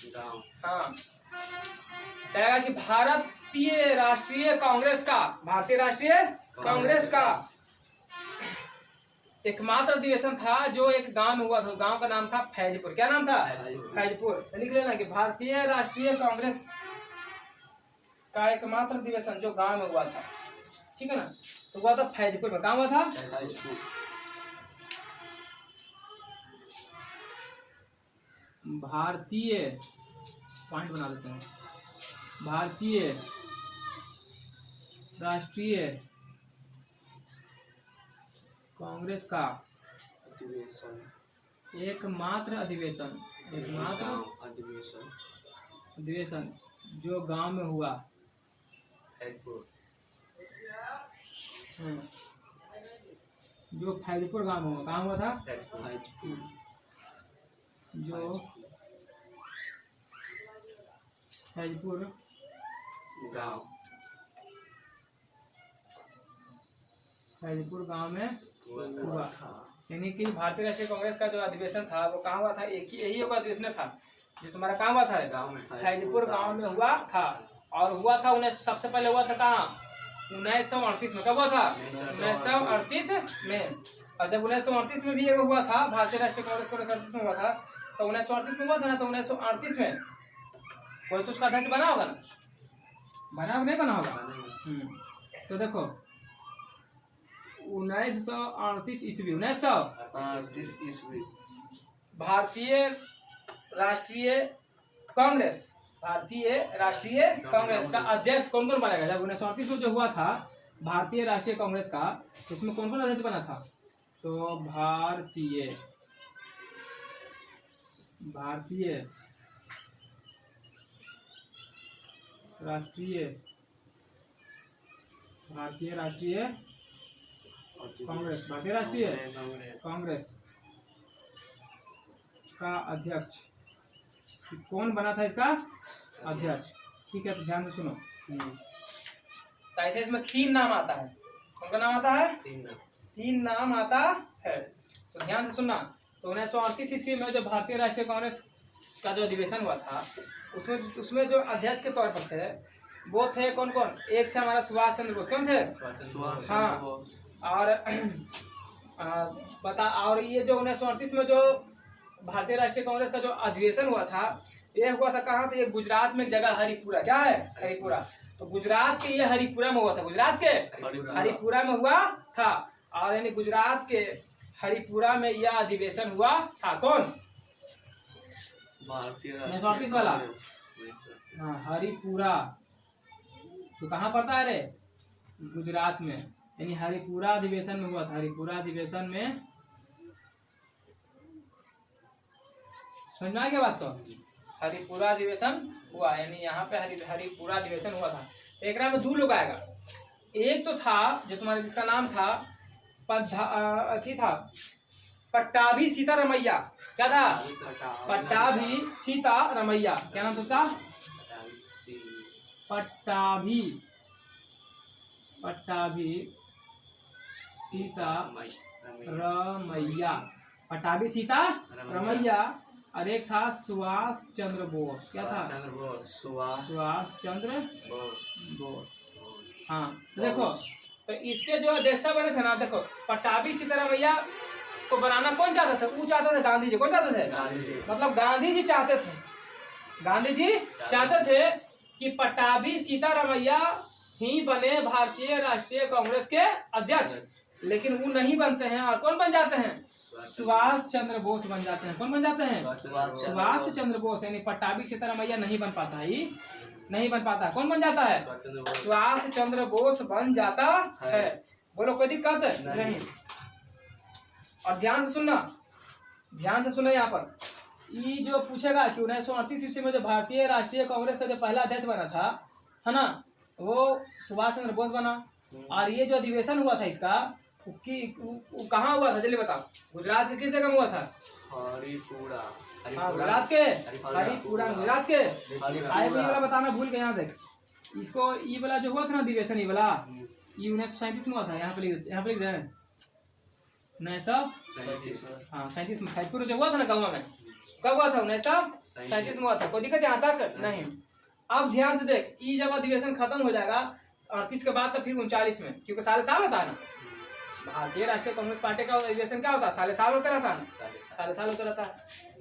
गांव, हाँ, कहेगा कि भारतीय राष्ट्रीय कांग्रेस का एकमात्र अधिवेशन था जो एक गांव में हुआ था। गांव का नाम था फैजपुर। क्या नाम था, फैजपुर। लिख लेना कि भारतीय राष्ट्रीय कांग्रेस का एकमात्र अधिवेशन जो गांव में हुआ था, ठीक है ना, तो हुआ था फैजपुर में। कहाँ हुआ था, भारतीय, पॉइंट बना देते हैं, भारतीय राष्ट्रीय कांग्रेस का एकमात्र अधिवेशन जो गांव में हुआ, जो फैजपुर गांव में हुआ। कहाँ हुआ था, जो फैजपुर गांव में हुआ। यानी कि भारतीय राष्ट्रीय कांग्रेस का जो अधिवेशन था वो कहाँ हुआ था, यही एक अधिवेशन था जो तुम्हारा काम हुआ था गाँव में फैजपुर गांव में हुआ था। और हुआ था उन्हें सबसे पहले हुआ था कहाँ? 1938 में। कब हुआ था? 1938 में। और जब 1938 में भी एक हुआ था, भारतीय राष्ट्रीय कांग्रेस को 1938 में हुआ था, तो 1938 में हुआ था ना, तो 1938 में कोई तो उसका अध्यक्ष बना होगा ना, बना होगा नहीं बना होगा? तो देखो 1938 ईस्वी, 1938 ईस्वी भारतीय राष्ट्रीय कांग्रेस, भारतीय राष्ट्रीय कांग्रेस का अध्यक्ष कौन कौन बनेगा? जब 1938 में जो हुआ था भारतीय राष्ट्रीय कांग्रेस का, उसमें कौन कौन अध्यक्ष बना था? तो भारतीय राष्ट्रीय कांग्रेस, भारतीय राष्ट्रीय कांग्रेस का अध्यक्ष कौन बना था? इसका अध्यक्ष। ठीक है, तो ध्यान से सुनो। तो ऐसे इसमें 3 नाम आता है। कौन का नाम आता है? 3 नाम आता है, तो ध्यान से सुनना। तो 1938 ईस्वी में जो भारतीय राष्ट्रीय कांग्रेस का जो अधिवेशन हुआ था, उसमें जो अध्यक्ष के तौर पर थे वो थे कौन कौन? एक थे हमारा सुभाष चंद्र बोस। कौन थे? हाँ। और और ये जो 1938 में जो भारतीय राष्ट्रीय कांग्रेस का जो अधिवेशन हुआ था, ये हुआ था कहाँ? तो ये गुजरात में एक जगह हरिपुरा। क्या है? हरिपुरा। तो गुजरात के ये हरिपुरा में हुआ था, गुजरात के हरिपुरा में हुआ था। और यानी गुजरात के हरिपुरा में यह अधिवेशन हुआ था। कौन? 1938 वाला। हाँ, हरिपुरा। तो कहाँ पड़ता है रे? गुजरात में। यानी हरिपुरा अधिवेशन में हुआ था। हरिपुरा अधिवेशन में समझ में आ गया बात? तो हरिपुरा अधिवेशन हुआ, यानी यहाँ पे हरिपुरा अधिवेशन हुआ था। एक में 2 लोग आएगा। एक तो था जो तुम्हारे, जिसका नाम था पट्टाभी सीतारमैया। क्या था? पट्टाभी सीतारमैया। क्या नाम था उसका? पट्टाभी सीतारमैया। पट्टाभी सीतारमैया। और एक था सुभाष चंद्र बोस। क्या था? सुभाष चंद्र बोस। हाँ, देखो तो इसके जो अध्यक्षता बने थे ना, देखो पट्टाभी सीतारमैया को बनाना कौन चाहता था? वो चाहता था गांधी जी। कौन चाहते थे? मतलब गांधी जी चाहते थे कि पट्टाभी सीतारमैया ही बने भारतीय राष्ट्रीय कांग्रेस के अध्यक्ष, लेकिन वो नहीं बनते हैं। और कौन बन जाते हैं? सुभाष चंद्र बोस बन जाते हैं। कौन बन जाते हैं? सुभाष चंद्र बोस। यानी पट्टाभी सीतारमैया नहीं बन पाता है, नहीं बन पाता। कौन बन जाता है? सुभाष चंद्र बोस बन जाता है। बोलो, कोई दिक्कत नहीं। और ध्यान से सुनना यहाँ पर। ये जो पूछेगा कि 1938 ईस्वी में जो भारतीय राष्ट्रीय कांग्रेस का जो पहला अध्यक्ष बना था, है ना, वो सुभाष चंद्र बोस बना। और ये जो अधिवेशन हुआ था इसका, वो कहाँ हुआ था? जल्दी बताओ। गुजरात के किस जगह में हुआ था? हरिपुरा। हाँ, गुजरात के हरिपुरा। गुजरात के आए वाला बताना भूल गए। यहाँ देख, इसको ये वाला जो हुआ था ना अधिवेशन, ये वाला, ये 1937 में हुआ था। यहाँ पे लिख दे 1937 में। फैजपुर जो हुआ था ना गाँव में, कब हुआ था? 1937 में हुआ था। कोई दिक्कत यहाँ तक नहीं। अब ध्यान से देख, ये जब अधिवेशन खत्म हो जाएगा 38 के बाद, तो फिर 39 में, क्योंकि साल होता है ना भारतीय राष्ट्रीय कांग्रेस पार्टी का अधिवेशन। क्या होता है? साल होता रहता है, साल होता रहता है।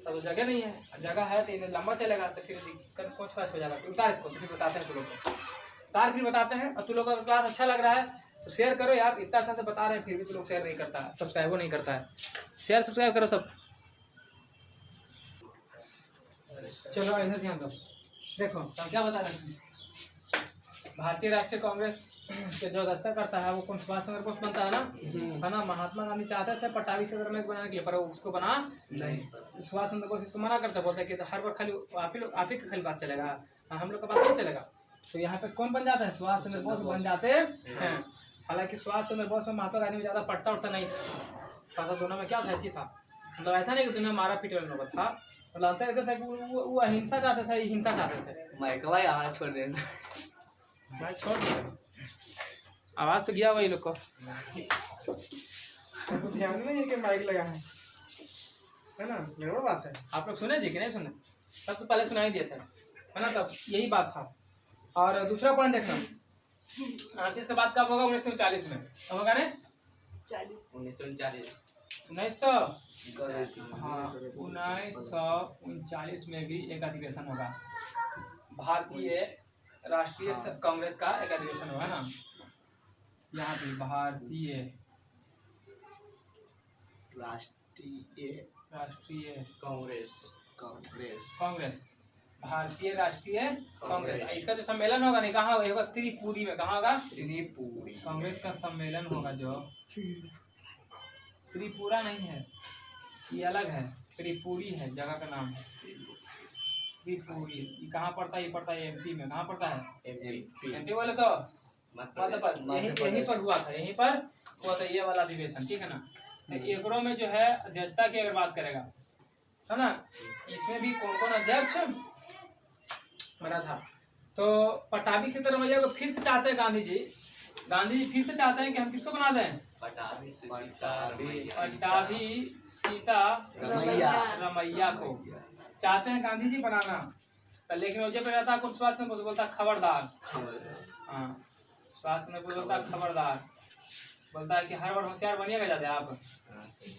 तब जगह नहीं है, जगह है तो इन्हें लंबा चलेगा, तो फिर दिक्कत कुछ हो जाएगा। उतार इसको, तो फिर बताते हैं तू लोग को। उतार फिर बताते हैं। और तू लोग का क्लास अच्छा लग रहा है तो शेयर करो यार। इतना अच्छा से बता रहे हैं फिर भी तू लोग शेयर नहीं करता है, सब्सक्राइब नहीं करता है। शेयर सब्सक्राइब करो सब। चलो इधर ध्यान दो। देखो हम क्या बता रहे हैं। भारतीय राष्ट्रीय कांग्रेस के जो अध्यक्षता करता है वो कौन? सुभाष चंद्र बोस बनता है ना, है ना। महात्मा गांधी चाहते थे पट्टाभी सीतारमैया बनाने के लिए, पर उसको बना नहीं। सुभाष चंद्र बोस इसको मना करते, बोलते कि हर बार खाली आप ही का खाली बात चलेगा, हम लोग का बात नहीं चलेगा। तो यहाँ पे कौन बन जाता है? सुभाष चंद्र बोस बन जाते हैं। हालांकि सुभाष चंद्र बोस में महात्मा गांधी में ज्यादा पट्टा उठता नहीं था, दोनों में क्या था? मतलब ऐसा नहीं कि दुनिया मारा पीट वाला था, मतलब अंतर था कि वो अहिंसा चाहते थे, हिंसा चाहते थे। मैं छोड़ दे, मैं छोड़ दिया। आवाज तो गया वही लोग को। ध्यान में है कि माइक लगा है ना, गड़बड़ बात है। आप लोग सुने जी कि नहीं सुने? सब तो पहले सुनाई दिए थे, है ना, तब यही बात था। और दूसरा पॉइंट देखना, 38 के बाद कब होगा? 1939 में। कब होगा ने? 1939 1900, हाँ 1939 में भी एक अधिवेशन होगा, भारतीय राष्ट्रीय कांग्रेस का एक अधिवेशन होगा ना, यहाँ भी भारतीय राष्ट्रीय कांग्रेस कांग्रेस, भारतीय राष्ट्रीय कांग्रेस। इसका जो सम्मेलन होगा नहीं, कहाँ होगा? त्रिपुरी में। कहाँ होगा? त्रिपुरी। कांग्रेस का सम्मेलन होगा जो, त्रिपुरा नहीं है, ये अलग है, त्रिपुरी है, जगह का नाम है त्रिपुरी। ये कहाँ पड़ता है? ये पड़ता है एमपी में। कहाँ पड़ता है? एमपी बोले तो मध्य प्रदेश। यहीं पर हुआ था, यहीं पर हुआ था ये वाला अधिवेशन, ठीक है ना। तो एकड़ों में जो है अध्यक्षता की अगर बात करेगा, है ना, इसमें भी कौन कौन अध्यक्ष बना था? तो पटाभी सीतारमैया को फिर से चाहते हैं गांधी जी फिर से चाहते हैं कि हम किसको बना दें? पटाभी सीतारमैया को चाहते हैं गांधी जी बनाना। तो लेकिन वजह पे रहता है कुछ सुभाष चंद्र बोस बोलता खबरदार, हाँ सुभाष चंद्र बोस बोलता खबरदार, बोलता है कि हर बार होशियार बनिएगा ज्यादा आप,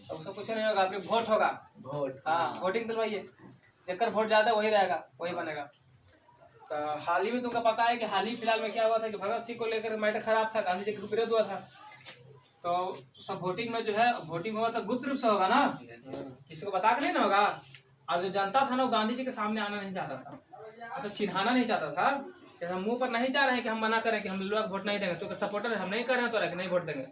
तो उसको कुछ नहीं होगा, फिर वोट होगा, हाँ वोटिंग दिलवाइए, जकर वोट ज्यादा वही रहेगा, वही बनेगा। तो हाल ही में तुमको पता है कि हाल ही फिलहाल में क्या हुआ था कि भगत सिंह को लेकर मैटर खराब था, गांधी जी के विरोध हुआ था। तो सब वोटिंग में जो है, वोटिंग हुआ तो गुप्त रूप से होगा ना, किसी को बता के नहीं ना होगा। और जो जनता था ना, वो गांधी जी के सामने आना नहीं चाहता था, तो चिन्हाना नहीं चाहता था कि हम मुंह पर नहीं चाह रहे हैं कि हम मना करें कि हम लोग वोट नहीं देंगे, तो सपोर्टर हम नहीं कर रहे हैं तो नहीं वोट देंगे,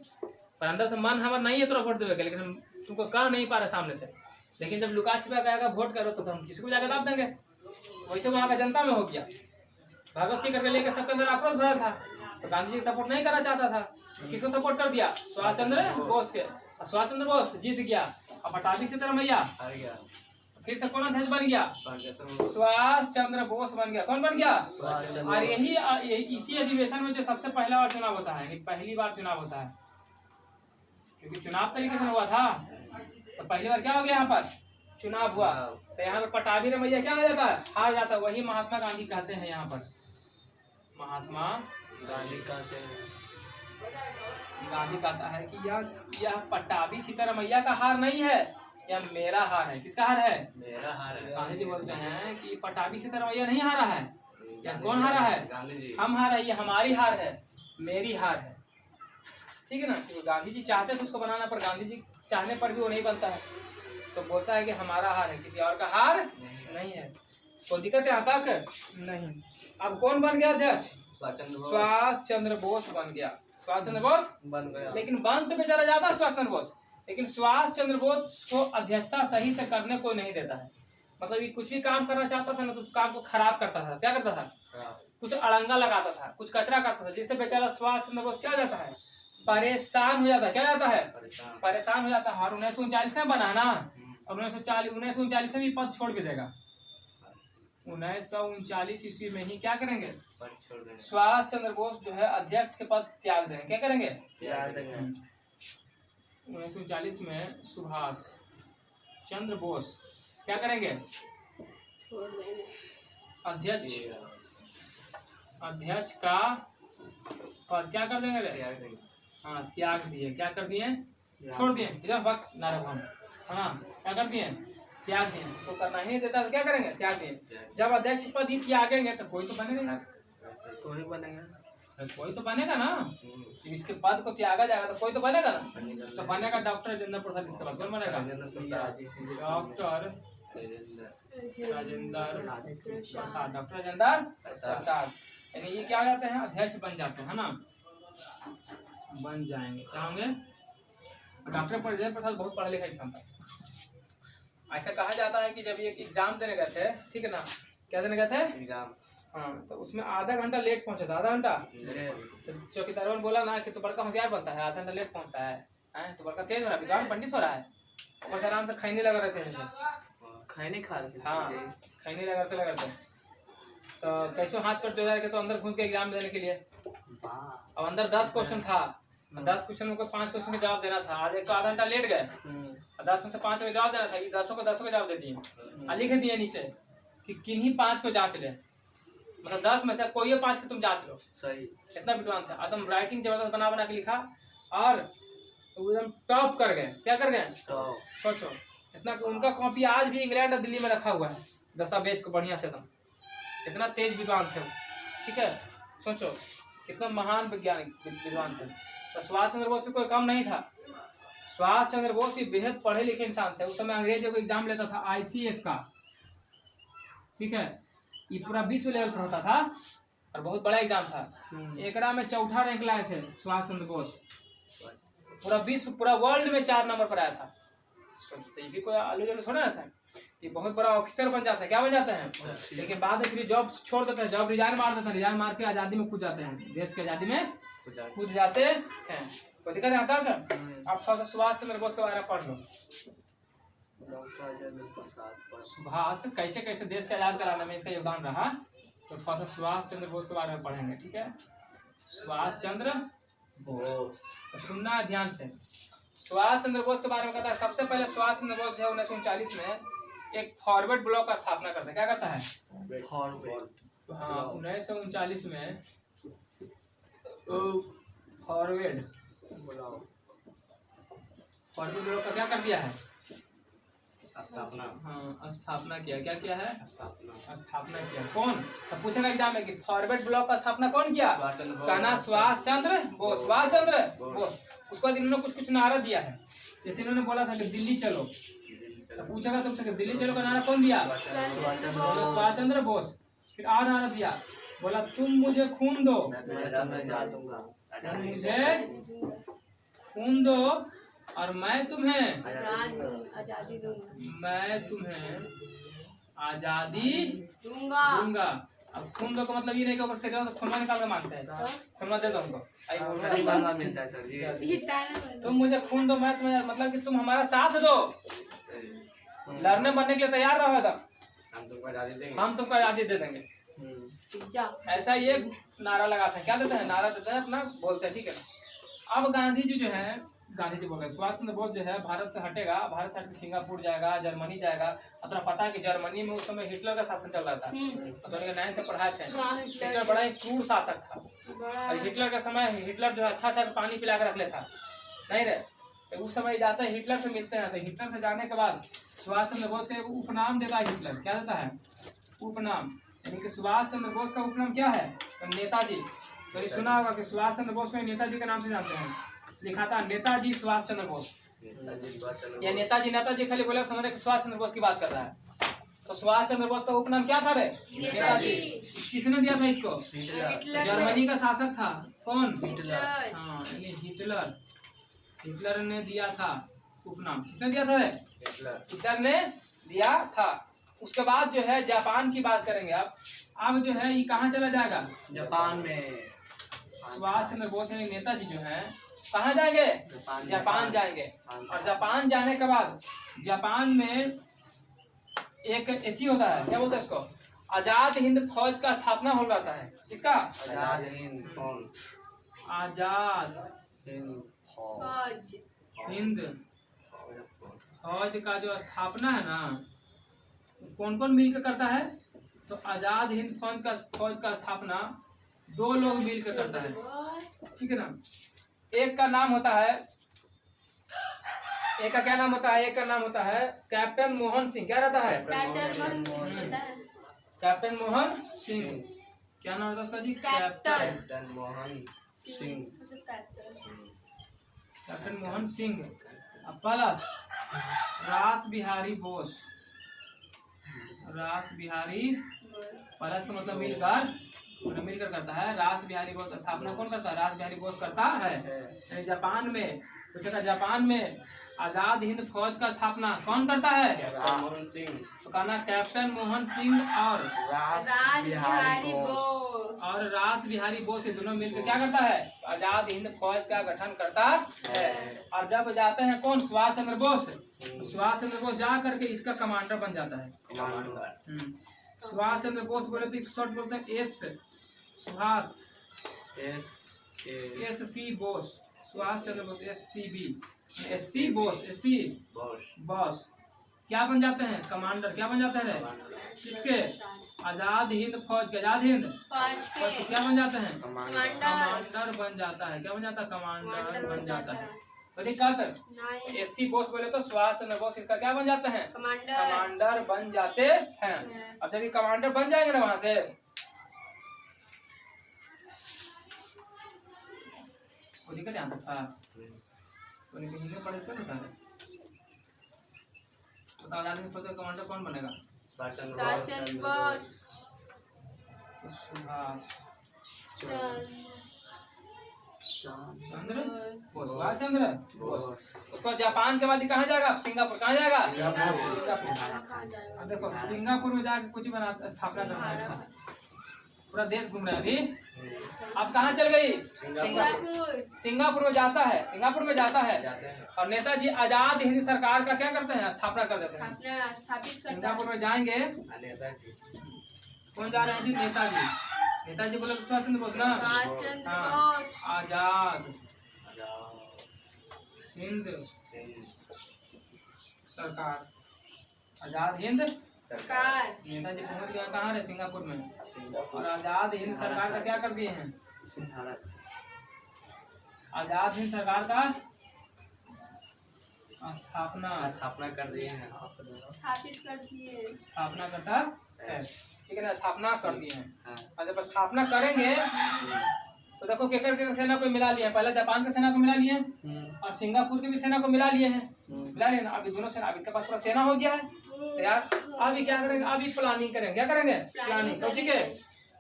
पर अंदर से मन हमारा नहीं है तो वोट देंगे, लेकिन हम तुमको कह नहीं पा रहे सामने से। लेकिन जब लुका छिपा कहेगा वोट करो तो हम किसी को जाकर दाब देंगे। वैसे वहाँ का जनता में हो गया, भगत सिंह करके लेकर सबके अंदर आक्रोश भरा था, तो गांधी जी सपोर्ट नहीं करना चाहता था, तो किसको सपोर्ट कर दिया? सुभाष चंद्र बोस के। सुभाष चंद्र बोस जीत गया, और पटाभी सीतारमैया हार गया, फिर से कौन अध्यक्ष बन गया? सुभाष चंद्र बोस बन गया। कौन बन गया? और यही इसी अधिवेशन में जो सबसे पहला बार चुनाव होता है, पहली बार चुनाव होता है, क्योंकि चुनाव तरीके से हुआ था, तो पहली बार क्या हो गया? यहाँ पर चुनाव हुआ, तो यहाँ पर पटाभी रमैया क्या हो जाता है? हार जाता है। वही महात्मा गांधी कहते हैं, यहाँ पर महात्मा गांधी कहते हैं, गांधी कहता है कि यह पटाभी सीतारमैया का हार नहीं है, यह मेरा हार है। किसका हार है? मेरा हार है। गांधी जी बोलते हैं कि पटाभी सीतारमैया नहीं हारा है, यह कौन हारा है? गांधी जी। हम हारा है, ये हमारी हार है, मेरी हार है, ठीक है ना। क्योंकि गांधी जी चाहते थे उसको बनाना, पर गांधी जी चाहने पर भी वो नहीं बनता है, तो बोलता है कि हमारा हार है, किसी और का हार नहीं है। कोई दिक्कत है यहाँ तक? नहीं। अब कौन बन गया अध्यक्ष? सुभाष चंद्र बोस बन गया। सुभाष चंद्र बोस बन गया, लेकिन बन तो बेचारा जाता है सुभाष चंद्र बोस, लेकिन सुभाष चंद्र बोस को अध्यक्षता सही से करने कोई नहीं देता है। मतलब ये कुछ भी काम करना चाहता था ना, तो उस काम को खराब करता था। क्या करता था? कुछ अड़ंगा लगाता था, कुछ कचरा करता था, जिससे बेचारा सुभाष चंद्र बोस क्या हो जाता है? परेशान हो जाता है। क्या हो जाता है? परेशान हो जाता है। और 1939 में बना ना, और 1939 में भी पद छोड़ भी देगा। 1939 ईस्वी में ही क्या करेंगे? सुभाष चंद्र बोस जो है अध्यक्ष के पद त्याग देंगे। क्या करेंगे? 1939 में सुभाष चंद्र बोस क्या करेंगे? अध्यक्ष का पद क्या कर देंगे रे? हाँ त्याग दिए। क्या कर दिए? छोड़ दिए। इधर वक्त नारायण, हाँ क्या कर दिए? त्याग दिए। तो करना ही नहीं देता तो क्या करेंगे? त्याग दिए। जब अध्यक्ष पद ही त्यागेंगे तो कोई तो बनेगा ना, कोई बनेगा, कोई तो बनेगा ना। जब इसके पद को त्यागा जाएगा तो कोई तो बनेगा ना, तो बनेगा डॉक्टर राजेंद्र प्रसाद। इसके बाद कौन बनेगा? डॉक्टर राजेंद्र प्रसाद। डॉक्टर राजेंद्र प्रसाद यानी ये क्या हो जाते हैं? अध्यक्ष बन जाते हैं, है ना, बन जाएंगे। क्या होंगे? डॉक्टर राजेंद्र प्रसाद बहुत पढ़ा लिखा इंसान था। ऐसा कहा जाता है कि जब ये एग्जाम देने गए थे, ठीक है ना, क्या देने गए थे? एग्जाम। हाँ, तो उसमें आधा घंटा लेट पहुंचा था। आधा घंटा तो चौकीदार ने बोला ना कि तो बड़का होशियार बनता है, आधा घंटा लेट पहुंचता है, तो बड़का तेज हो रहा है, विद्वान पंडित हो रहा है। और आराम से खैनी लगा रहते हैं, खैनी खा रहे थे। हाँ खैनी लगाते तो कैसे हाथ पर जोड़ा के तो अंदर घुस गए एग्जाम देने के लिए। अब अंदर 10 क्वेश्चन था, 10 क्वेश्चन में 5 क्वेश्चन का जवाब देना था। आज एक तो आधा घंटा लेट गए, 10 में से 5 का जवाब देना था, 10 को जवाब दे दिए, लिख दिए नीचे कि किन्हीं 5 को जांच ले, मतलब 10 में से कोई 5 को तुम जांच लो। सही। कितना विद्वान थे, एकदम राइटिंग जबरदस्त बना बना के लिखा और एकदम टॉप कर गए। क्या कर गए? टॉप। सोचो इतना, उनका कॉपी आज भी इंग्लैंड और दिल्ली में रखा हुआ है, दस्तावेज को बढ़िया से एकदम, इतना तेज विद्वान थे वो। ठीक है, सोचो कितना महान वैज्ञानिक विद्वान थे। तो सुभाष चंद्र बोस भी कोई कम नहीं था। सुभाष चंद्र बोस भी बेहद पढ़े लिखे इंसान थे। उस समय अंग्रेजों को एग्जाम लेता था ICS का, ठीक है, ये पूरा विश्व लेवल पर होता था और बहुत बड़ा एग्जाम था। एकरा में चौथा रैंक लाए थे सुभाष चंद्र बोस, पूरा विश्व पूरा वर्ल्ड में 4 नंबर पर आया था। सोचते ये भी कोई आलू जलू थोड़ा ना था, ये बहुत बड़ा ऑफिसर बन जाता है। क्या बन जाते हैं? लेकिन बाद में फिर जॉब छोड़ देते हैं, जॉब रिजाइन मार देते हैं, रिजाइन मार के आज़ादी में कूद जाते हैं, देश की आज़ादी में कूद जाते हैं। कोई दिक्कत आता है क्या? आप थोड़ा सा सुभाष चंद्र बोस के बारे में पढ़ लो। सुभाष कैसे कैसे देश को आज़ाद कराने में इसका योगदान रहा, तो थोड़ा सा सुभाष चंद्र बोस के बारे में पढ़ेंगे। ठीक है, सुभाष चंद्र बोस, तो सुनना है ध्यान से। सुभाष चंद्र बोस के बारे में कहता है, सबसे पहले सुभाष चंद्र बोस जो है 1939 में एक फॉरवर्ड ब्लॉक का स्थापना करता है। क्या करता है? हाँ, 1939 में फॉरवर्ड ब्लॉक का क्या कर दिया है? स्थापना। हाँ, स्थापना किया। क्या किया है? स्थापना किया। कौन? तो पूछेगा एग्जाम में कि फॉरवर्ड ब्लॉक का स्थापना कौन किया? कहना सुभाष चंद्र बोस। सुभाष चंद्र बोस। उसके बाद इन्होंने कुछ कुछ नारा दिया है, जैसे इन्होंने बोला था कि दिल्ली चलो, तो पूछेगा तुमसे कि दिल्ली चलो का नारा कौन दिया? सुभाष चंद्र बोस। फिर और नारा दिया, बोला तुम मुझे खून दो, तुम मुझे खून दो और मैं तुम्हें आजादी दूंगा। अब खून दो का मतलब ये नहीं कि शरीर से खून निकाल के मांगते हैं, खून दे दो हमको, मिलता है सर जी। तुम मुझे खून दो, मैं तुम्हें, मतलब कि तुम हमारा साथ दो, लड़ने मरने के लिए तैयार रहो तो हम तुमको आजादी दे देंगे। ऐसा ये नारा लगाते हैं। क्या देते हैं? नारा देते हैं, अपना बोलते हैं। ठीक है ना। अब गांधी जी जो है, गांधी जी बोल रहे, सुभाष चंद्र बोस जो है भारत से हटेगा, भारत से हट के सिंगापुर जाएगा, जर्मनी जाएगा। अब तो पता है कि जर्मनी में उस समय हिटलर का शासन चल रहा था, तो 9th में पढ़ाए थे। हिटलर बड़ा ही क्रूर शासक था, और हिटलर का समय हिटलर जो है अच्छा पानी पिला कर रख लेता नहीं रहे, तो उस समय जाते हैं हिटलर से मिलते हैं। तो हिटलर से जाने के बाद सुभाष चंद्र बोस का उपनाम देता है हिटलर। क्या देता है? उपनाम। यानी कि सुभाष चंद्र बोस का उपनाम क्या है? तो नेताजी। तो ये सुना होगा कि सुभाष चंद्र बोस को नेताजी के नाम से जानते हैं, लिखा था नेताजी सुभाष चंद्र बोस। या नेताजी खाली बोले समझ रहे सुभाष चंद्र बोस की बात कर रहा है। तो सुभाष चंद्र बोस का उपनाम क्या था रे? नेताजी। किसने दिया था इसको? जर्मनी का शासक था। कौन? हिटलर। हाँ, यानी हिटलर ने दिया था उपनाम। किसने दिया था रे? हिटलर ने दिया था। उसके बाद जो है जापान की बात करेंगे। अब जो है ये कहाँ चला जाएगा? जापान में। सुभाष चंद्र बोस यानी नेताजी जो है कहाँ जाएंगे? जापान जाएंगे। और जापान जाने के बाद जापान में एक एथी होता है, क्या बोलते हैं उसको? आजाद हिंद फौज का स्थापना हो जाता है। किसका? आजाद हिंद फौज। आजाद हिंद फौज का जो स्थापना है ना, कौन कौन मिलकर करता है? तो आजाद हिंद फौज का स्थापना 2 लोग मिलकर करता है। ठीक है ना। एक का नाम होता है, एक का क्या नाम होता है? एक का नाम होता है कैप्टन मोहन सिंह। क्या रहता है? कैप्टन मोहन सिंह। क्या नाम होता है उसका जी? Captain Mohan Singh. Captain Mohan Singh. Plus Ras Bihari Bose. रास बिहारी प्लस का मतलब मिलकर करता है। रास बिहारी बोस का स्थापना कौन करता है? रास बिहारी बोस करता है। जापान में पूछेगा, जापान में आजाद हिंद फौज का स्थापना कौन करता है? कैप्टन मोहन सिंह। तो कहना कैप्टन मोहन सिंह और रास बिहारी बोस, ये दोनों मिलकर क्या करता है? आजाद हिंद फौज का गठन करता है। और जब जाते हैं कौन? सुभाष चंद्र बोस। सुभाष चंद्र बोस जा करके इसका कमांडर बन जाता है। सुभाष चंद्र बोस बोले तो इसको शॉर्ट बोलते हैं S. Subhash SC Bose. Subhash Chandra Bose SCB। SC Bose. SC Bose. क्या बन जाते हैं? कमांडर। क्या बन जाते हैं? किसके? आजाद हिंद फौज के। आजाद हिंद फौज के क्या बन जाते हैं? कमांडर बन जाता है। क्या बन जाता है? कमांडर बन जाता है। तो दिक्कत एससी बोस बोले तो सुभाष चंद्र बोस इसका क्या बन जाते हैं? कमांडर बन जाते हैं। अब जब ये कमांडर बन जाएंगे ना वहां से, वो दिक्कत यहाँ तक था तो हिंदी पढ़े तो बता रहे तो आजाद हिंद फौज का कमांडर कौन बनेगा? तो सुभाष चंद्र बोस। सुभाष चंद्र बोस। उसको जापान के बाद कहाँ जाएगा? सिंगापुर। कहाँ जाएगा? सिंगापुर। अब देखो सिंगापुर में जाके कुछ बना स्थापना करना है। पूरा देश घूम रहे हैं अभी। अब कहाँ चल गई? सिंगापुर में जाता है। सिंगापुर में जाता है और नेताजी आजाद हिंद सरकार का क्या करते हैं? स्थापना कर देते हैं। सिंगापुर में जाएंगे। कौन जा रहे हैं जी? नेताजी। नेताजी बोले सुभाष चंद्र बोस ना। हाँ, आजाद हिंद सरकार। आजाद हिंद सरकार। नेताजी पहुंच गया कहाँ है? सिंगापुर में। और आजाद हिंद सरकार का क्या कर दिए हैं? आजाद हिंद सरकार का स्थापना कर दिए हैं। स्थापना करता है। ठीक है ना? स्थापना कर दिए हैं। और जब स्थापना करेंगे तो देखो केकर सेना को मिला लिए हैं। पहले जापान की सेना को मिला लिए हैं और सिंगापुर की भी सेना को मिला लिए हैं। मिला लिए ना। अभी दोनों सेना, अभी के पास पूरा सेना हो गया है तो यार अभी क्या करेंगे? अभी प्लानिंग करेंगे। क्या करेंगे? प्लानिंग। तो ठीक है,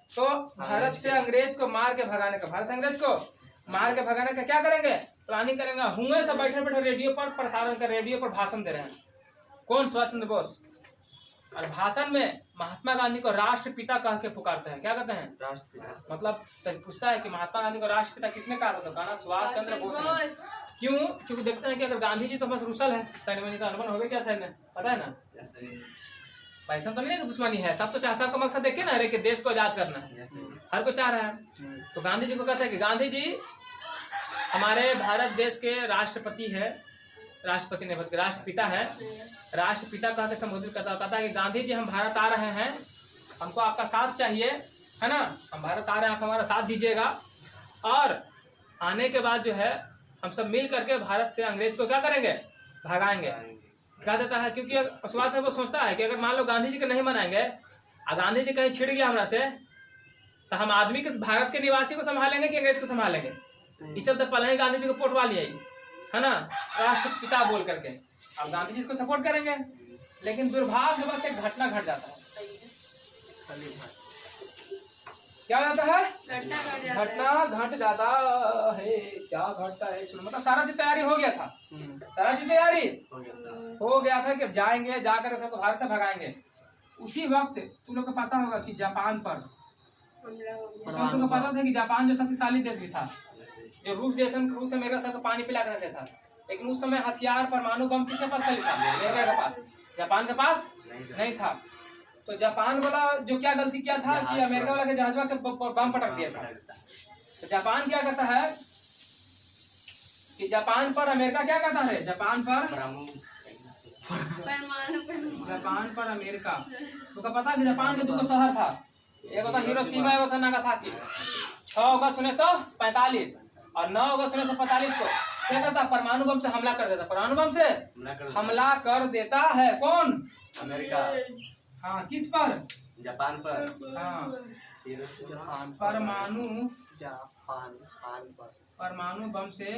तो भारत से अंग्रेज को मार के भगाने का, भारत से अंग्रेज को मार के भगाने का क्या करेंगे? प्लानिंग करेंगे। हुए सब बैठे बैठे रेडियो पर प्रसारण कर, रेडियो पर भाषण दे रहे हैं। कौन? सुभाष चंद्र बोस। और भाषण में महात्मा गांधी को राष्ट्रपिता कह के पुकारते हैं। क्या कहते हैं? राष्ट्रपिता। मतलब पूछता है कि महात्मा गांधी को राष्ट्रपिता किसने कहा था? तो कहना सुभाष चंद्र बोस ने। क्यों? क्योंकि देखते हैं कि अगर गांधी जी तो बस रुसल है, तनिमनी का अनुभव हो गया क्या था? पता है ना? पैसा तो नहीं है कि दुश्मनी है, सब तो चाह, सबका मकसद देखे ना, अरे कि देश को आजाद करना है, हर को चाह रहा है। तो गांधी जी को कहते हैं कि गांधी जी हमारे भारत देश के राष्ट्रपति है, राष्ट्रपति नहीं बल्कि राष्ट्रपिता है। राष्ट्रपिता कह के संबोधित कहता है कि गांधी जी हम भारत आ रहे हैं, हमको आपका साथ चाहिए, है ना? हम भारत आ रहे हैं, आप हमारा साथ दीजिएगा। और आने के बाद जो है हम सब मिल करके भारत से अंग्रेज को क्या करेंगे? भगाएंगे। कह देता है क्योंकि सुभाष चंद्र बोस सोचता है कि अगर मान लो गांधी जी को नहीं मनाएंगे और गांधी जी कहीं छिड़ गया हमरा से, तो हम आदमी के, भारत के निवासी को संभालेंगे कि अंग्रेज को संभालेंगे? इस चलते पहले ही गांधी जी को पोटवा लिया, है ना, राष्ट्रपिता बोल करके। अब गांधी जी इसको सपोर्ट करेंगे, लेकिन दुर्भाग्यवश एक घटना घट जाता है। क्या हो जाता है? घटना घट जाता है। क्या घटता है? मतलब सारा चीज तैयारी हो गया था, सारा चीज तैयारी हो गया था कि जाएंगे, जाकर सबको भारत से भगाएंगे। उसी वक्त तुम लोग को पता होगा कि जापान पर, उस वक्त तुमको पता था कि जापान जो शक्तिशाली देश भी था, जो रूस अमेरिका सबको पानी पिला कर रखते था, लेकिन उस समय हथियार परमाणु बम किसके पास था? अमेरिका के पास, जापान के पास नहीं था। तो जापान वाला जो क्या गलती किया था कि अमेरिका वाला के जहाजवा के बम पटक दिया था। तो जापान क्या करता है कि जापान पर अमेरिका क्या करता है? जापान पर अमेरिका, तो क्या पता है कि जापान के 2 शहर था, एक था हिरोशिमा, एक था नागासाकी। 6 अगस्त 1945 और 9 अगस्त 1945 को क्या करता? परमाणु बम से हमला कर देता। परमाणु बम से हमला कर देता है। कौन? अमेरिका। हाँ, किस पर? जापान पर। हाँ, परमाणु बम से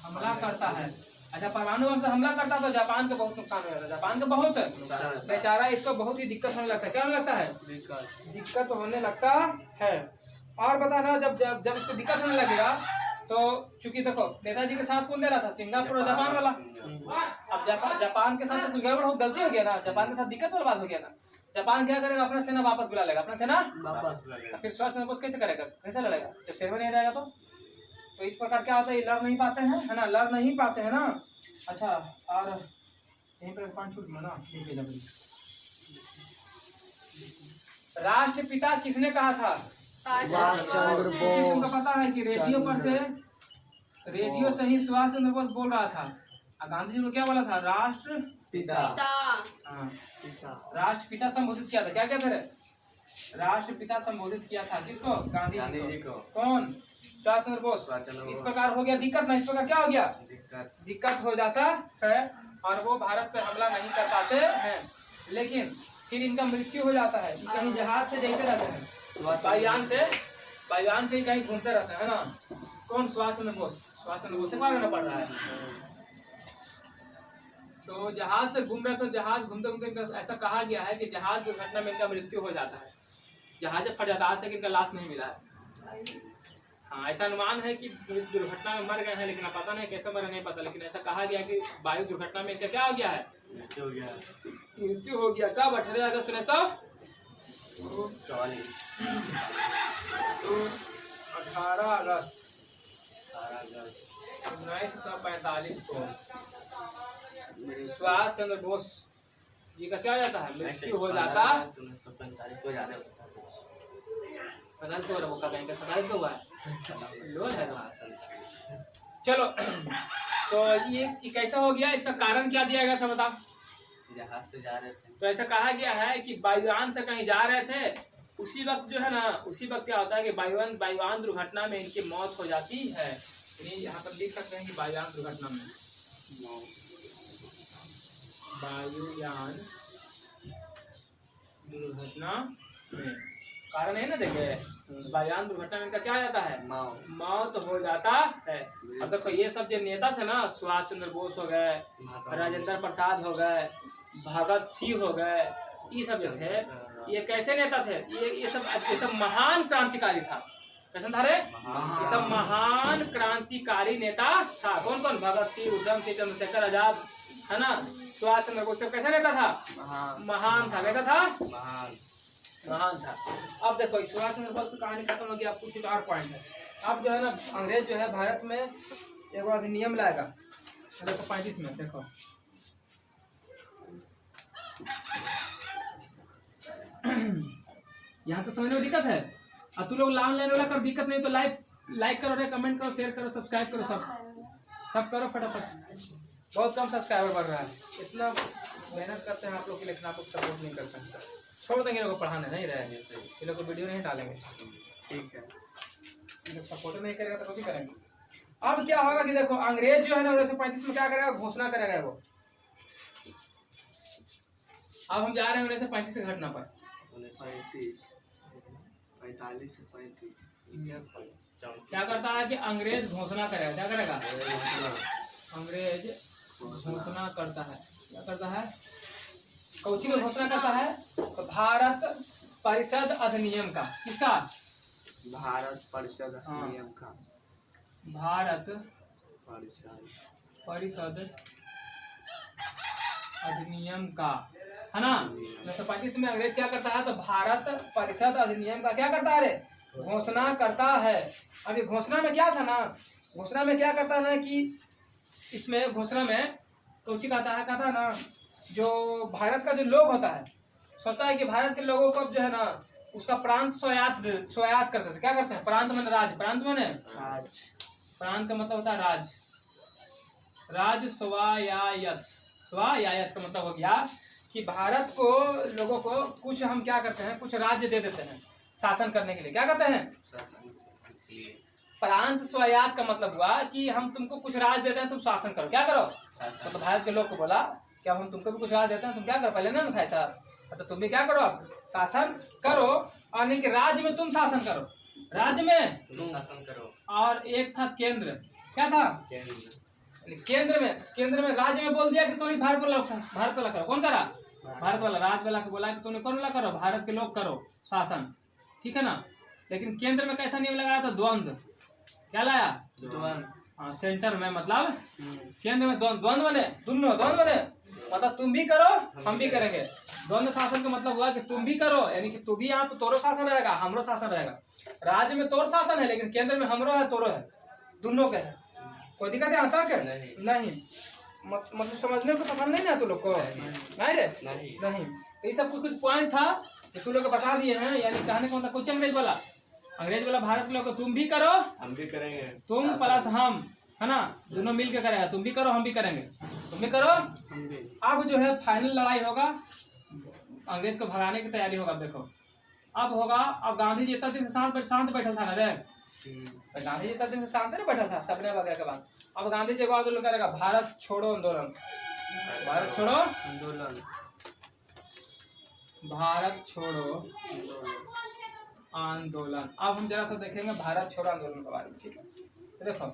हमला करता है। अच्छा, परमाणु बम से हमला करता तो जापान को बहुत नुकसान हो जाता है। जापान को बहुत बेचारा, इसको बहुत ही दिक्कत होने लगता है। क्या होने लगता है? दिक्कत होने लगता है। और बता रहा, जब इसको दिक्कत होने लगेगा तो चूंकि देखो नेताजी के साथ कौन दे रहा था? सिंगापुर और जापान वाला। अब जापान के साथ तो कुछ गड़बड़ हो, गलती हो गया ना, जापान के साथ दिक्कत वाला बात हो गया ना। जापान क्या करेगा? अपना सेना वापस बुला लेगा, अपना सेना वापस। फिर सुभाष चंद्र बोस कैसे करेगा? कैसे लड़ेगा जब सेना नहीं रहेगा? तो इस प्रकार क्या होता है? लड़ नहीं पाते हैं, है ना, लड़ नहीं पाते हैं ना। अच्छा, और यहीं पर 5 छूट ना, राष्ट्रपिता किसने कहा था? तुमको पता है कि रेडियो से ही सुभाष चंद्र बोस बोल रहा था। गांधी जी को क्या बोला था? राष्ट्र पिता हाँ, राष्ट्रपिता संबोधित किया था। क्या कहते थे? राष्ट्रपिता संबोधित किया था। किसको? गांधी जी को। कौन? सुभाष चंद्र बोस। इस प्रकार हो गया दिक्कत ना, इस प्रकार क्या हो गया? दिक्कत हो जाता है और वो भारत पे हमला नहीं कर पाते हैं, लेकिन फिर इनका मृत्यु हो जाता है। कहीं जहाज से जाते रहते हैं, वायुयान से ही कहीं घूमते रहते हैं ना। कौन? सुभाष चंद्र बोस। सुभाष चंद्र बोस से मार होना पड़ रहा है। तो जहाज से घूम रहे थे, जहाज घूमते घूमते ऐसा कहा गया है कि जहाज दुर्घटना में इनका मृत्यु हो जाता है। जहाज फट जाता है, आज तक इनका लाश नहीं मिला है। हाँ, ऐसा अनुमान है कि दुर्घटना में मर गए हैं, लेकिन पता नहीं कैसे मरे नहीं पता, लेकिन ऐसा कहा गया कि वायु दुर्घटना में इनका क्या हो गया है? मृत्यु हो गया। मृत्यु हो गया। कब? 18 अगस्त 1940 18 अगस्त 1945 को सुभाष चंद्र बोस जी का क्या हो जाता है? मृत्यु हो जाता। 1945 को जाने 45 को रखा कहीं का 27 को हुआ है। लोल है तो। चलो तो ये कैसा हो गया? इसका कारण क्या दिया गया था बता? जहाज से जा रहे थे तो ऐसा कहा गया है कि वायुयान से कहीं जा रहे थे, उसी वक्त जो है ना, उसी वक्त क्या होता है कि वायुयान दुर्घटना में इनकी मौत हो जाती है। यहाँ पर लिख सकते हैं कि वायुयान दुर्घटना में, वायुयान दुर्घटना में कारण है ना, देखे वायुयान दुर्घटना में इनका क्या हो जाता है? मौत हो जाता है। अब देखो ये सब जो नेता थे ना, सुभाष चंद्र बोस हो गए, राजेंद्र प्रसाद हो गए, भगत सिंह हो गए, ये सब जो थे, ये कैसे नेता थे? ये सब महान क्रांतिकारी था। कैसे था रे? ये सब महान क्रांतिकारी नेता था। कौन कौन? भगत सिंह, उधम सिंह, चंद्रशेखर आजाद, है ना, सुभाष चंद्र बोस। सब कैसा नेता था? महान था। कैसा था? महान था। अब देखो सुभाष चंद्र बोस की कहानी खत्म हो गई। आपको कुछ और पॉइंट है। अब जो है ना, अंग्रेज जो है भारत में एक अधिनियम लाएगा 1935 में। देखो यहाँ तो समझने में दिक्कत है। अब तू लोग ऑनलाइन वाला कर, दिक्कत नहीं तो लाइक करो रे, कमेंट करो, शेयर करो, सब्सक्राइब करो, सब करो फटाफट। बहुत कम सब्सक्राइबर बढ़ रहा है। इतना मेहनत करते हैं आप लोग के, लेकिन आप लोग सपोर्ट नहीं करते हैं। छोड़ देंगे लोग को, पढ़ाने नहीं रहेंगे, ये लोग को वीडियो नहीं डालेंगे। ठीक है, ये लोग सपोर्ट नहीं करेगा तो कुछ ही करेंगे। अब क्या होगा कि देखो अंग्रेज जो है ना 1935 में क्या करेगा? घोषणा करेगा वो। अब हम जा रहे हैं 1935 की घटना पर। 45 से 35 क्या करता है कि अंग्रेज घोषणा करेगा। क्या करेगा? अंग्रेज घोषणा करता है। क्या करता है? कौची का घोषणा करता है? तो भारत परिषद अधिनियम का। किसका? भारत परिषद अधिनियम का। भारत परिषद अधिनियम का, है ना। 1935 में अंग्रेज क्या करता है? तो भारत परिषद अधिनियम का क्या करता है रे? घोषणा करता है। अभी घोषणा में क्या था ना, घोषणा में क्या करता है ना कि इसमें घोषणा में कौची कहता है ना, जो भारत का जो लोग होता है सोचता है कि भारत के लोगों को जो है ना उसका प्रांत स्वायत्त करते थे। क्या करते हैं? प्रांत माने राज्य, प्रांत माने राज, प्रांत का मतलब होता है राज, राज स्वायत्त। स्वायत्त का मतलब हो गया कि भारत को लोगों को कुछ हम क्या करते हैं, कुछ राज्य दे देते हैं शासन करने के लिए। क्या कहते हैं? प्रांत स्वायत्त का मतलब हुआ कि हम तुमको कुछ राज्य देते हैं, तुम शासन करो। क्या करो? मतलब भारत के लोग को बोला कि अब हम तुमको भी कुछ राज्य देते हैं, तुम क्या करो? पहले ना था ऐसा, तो तुम भी क्या करो? अब शासन करो, और नहीं कि राज्य में तुम शासन करो, राज्य में तुम शासन करो। और एक था केंद्र। क्या था? केंद्र में राज्य में बोल दिया कि तुम भारत वाला करो। कौन करा? भारत वाला, राज्य वाला को बोला कि तुमने कौन वाला करो? भारत के लोग करो शासन, ठीक है ना। लेकिन केंद्र में कैसा नियम लगाया था? द्वंद्व। क्या लाया? द्वंद्व। हाँ, सेंटर में मतलब केंद्र में द्वंद्व बने, दोनों द्वंद्व बने, मतलब तुम भी करो हम भी करेंगे। द्वंद्व शासन का मतलब हुआ कि तुम भी करो, यानी कि तू भी यहाँ तो तोरो शासन रहेगा, हमरो शासन रहेगा। राज्य में तोर शासन है, लेकिन केंद्र में हमरो है, तोरो है, दोनों के है। कोई दिक्कत है? आता क्या? नहीं। मतलब समझने को पसंद नहीं ना तू लोग को? नहीं रे, नहीं। तो ये सब कुछ पॉइंट था कि तू लोग को बता दिए हैं। यानी कहने का मतलब कुछ अंग्रेज वाला भारत लोग तुम भी करो हम भी करेंगे, तुम प्लस हम, है ना, दोनों मिल के करेगा। तुम भी करो हम भी करेंगे, तुम भी करो। हम भी अब जो है फाइनल लड़ाई होगा, अंग्रेज को भगाने की तैयारी होगा। देखो अब होगा, अब गांधी जी इतना दिन से शांत बैठा था ना रे, तो गांधी जी इतना दिन से शांत नहीं बैठा था सपने वगैरह के बाद। अब गांधी जी को आंदोलन करेगा, भारत छोड़ो आंदोलन, भारत छोड़ो आंदोलन, भारत छोड़ो आंदोलन। आंदोलन। अब हम जरा सा देखेंगे भारत छोड़ो आंदोलन के बारे में, ठीक है। तो देखो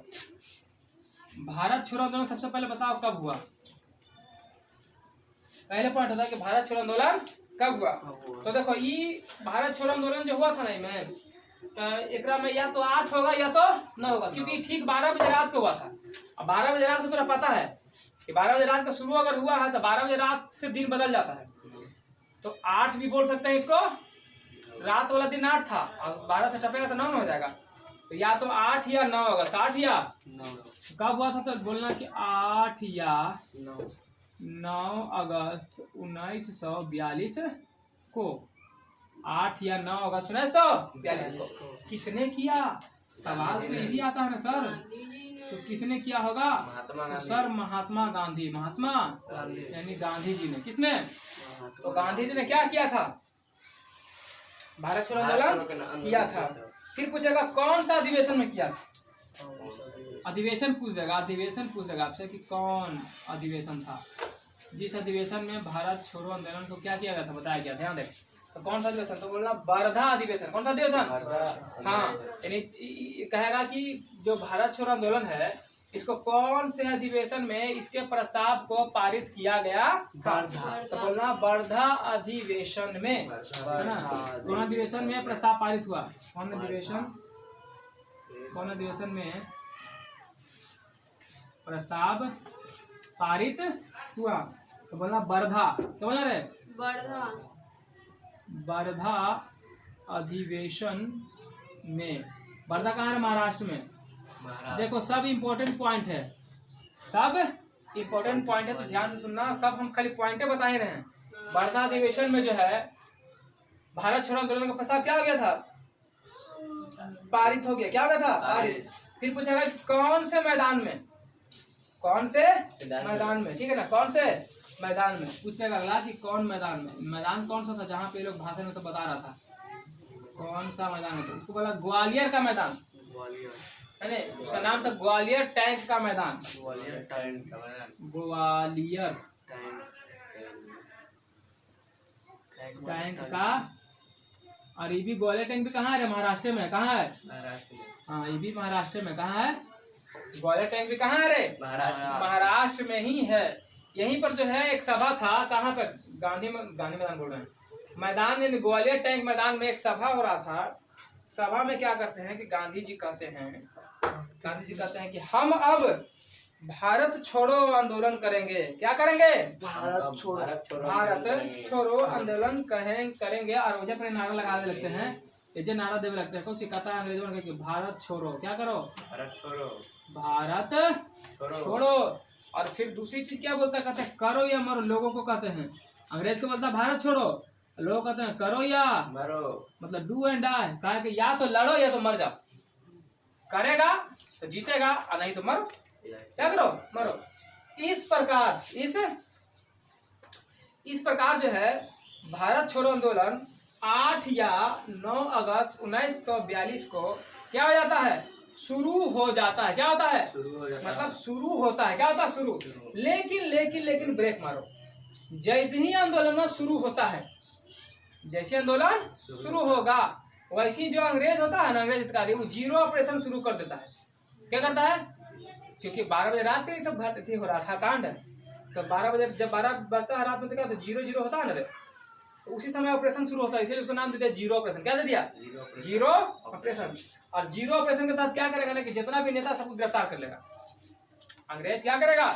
भारत छोड़ो आंदोलन सबसे पहले बताओ कब हुआ। पहले पॉइंट होता है कि भारत छोड़ो आंदोलन कब हुआ। तो देखो ये भारत छोड़ो आंदोलन जो हुआ था ना में, एकरा में या तो 8 होगा या तो 9 होगा, क्योंकि ठीक 12 बजे रात को हुआ था। अब 12 बजे रात को तुम्हें पता है कि 12 बजे रात का शुरू अगर हुआ है तो 12 बजे रात से दिन बदल जाता है। तो 8 भी बोल सकते हैं इसको, रात वाला दिन 8 था और 12 से टपेगा तो 9 हो जाएगा। तो या तो 8 या 9 होगा, 60 या 9 कब हुआ था, तो बोलना कि 8 या 9 9 अगस्त 1942 को, 8 या 9 अगस्त 1942 को। किसने किया, सवाल तो यही आता है ना सर, तो किसने किया होगा, तो सर महात्मा गांधी, महात्मा यानी गांधी जी ने। किसने, तो गांधी जी ने क्या किया था, भारत छोड़ो आंदोलन किया था। फिर पूछेगा कौन सा अधिवेशन में किया था, अधिवेशन पूछ देगा, अधिवेशन पूछ देगा आपसे कि कौन अधिवेशन था, जिस अधिवेशन में भारत छोड़ो आंदोलन को क्या किया गया था, बताया गया। ध्यान दें, तो कौन सा अधिवेशन, तो बोलना वर्धा अधिवेशन। कौन सा अधिवेशन, हाँ, यानी कहेगा कि जो भारत छोड़ो आंदोलन है इसको कौन से अधिवेशन में इसके प्रस्ताव को पारित किया गया था, तो बोलना वर्धा अधिवेशन में, है ना। कौन अधिवेशन में प्रस्ताव पारित हुआ, कौन अधिवेशन, कौन अधिवेशन में प्रस्ताव पारित हुआ, तो बोलना वर्धा, क्या बोला रे, वर्धा, वर्धा अधिवेशन में। वर्धा कहाँ है, महाराष्ट्र में। देखो सब इम्पोर्टेंट पॉइंट है, सब इम्पोर्टेंट पॉइंट है, तो ध्यान से सुनना। सब हम खाली पॉइंटे बता ही रहे हैं। वर्धा अधिवेशन में जो है भारत छोड़ो आंदोलन का प्रस्ताव क्या हो गया था, पारित हो गया। क्या हो गया था, पारित। फिर पूछेगा कौन से मैदान में, कौन से मैदान में, ठीक है ना, कौन से मैदान में। पूछेगा अगला कि कौन मैदान में, मैदान कौन सा था जहाँ पे लोग भाषण में तो बता रहा था, कौन सा मैदान है, तो उसको बोला ग्वालियर का मैदान, ग्वालियर, है ना। उसका नाम था ग्वालियर टैंक का मैदान, ग्वालियर टैंक, ग्वालियर टैंक का। और ये भी ग्वालियर टैंक भी कहाँ है, महाराष्ट्र में। कहाँ है, महाराष्ट्र में, हाँ ये भी महाराष्ट्र में। कहाँ है, ग्वालियर टैंक भी कहाँ है रे, महाराष्ट्र, महाराष्ट्र में ही है। यहीं पर जो है एक सभा था, कहाँ पे, गांधी मैदान बोल रहे हैं, मैदान यानी ग्वालियर टैंक मैदान में एक सभा हो रहा था। सभा में क्या करते हैं कि गांधी जी कहते हैं कि हम अब भारत छोड़ो आंदोलन करेंगे। क्या करेंगे, भारत छोड़ो, भारत छोड़ो आंदोलन करेंगे। और वजह पर नारा लगाने लगते हैं, ये नारा देने लगते हैं। कुछ कहता है अंग्रेजों ने कि भारत छोड़ो, क्या करो, भारत छोड़ो, भारत छोड़ो। और फिर दूसरी चीज क्या बोलता है, कहते हैं करो या मरो। लोगों को कहते हैं, अंग्रेज को बोलता है भारत छोड़ो, लोग कहते हैं करो या मरो, मतलब डू एंड डाई। कहा कि या तो लड़ो या तो मर जाओ, करेगा तो जीतेगा और नहीं तो मरो, क्या करो, मरो। इस प्रकार जो है भारत छोड़ो आंदोलन 8 या 9 अगस्त 1942 को क्या हो जाता है, शुरू हो जाता है। क्या होता है, मतलब शुरू होता है। क्या होता है, शुरू। लेकिन ब्रेक मारो। जैसे ही आंदोलन शुरू होता है, जैसे आंदोलन शुरू होगा, वैसे ही जो अंग्रेज होता है ना, अंग्रेज अधिकारी, वो जीरो ऑपरेशन शुरू कर देता है। क्या करता है, क्योंकि 12 बजे रात के लिए सब घट हो रहा था कांड। तो 12 बजे, जब 12 बजता है रात में, तो क्या, तो 0-0 होता है ना रे, तो उसी समय ऑपरेशन शुरू होता है। इसीलिए उसको नाम दे दिया जीरो ऑपरेशन। क्या दे दिया, जीरो ऑपरेशन। और जीरो ऑपरेशन के तहत क्या करेगा ना कि जितना भी नेता सबको गिरफ्तार कर लेगा। अंग्रेज क्या करेगा,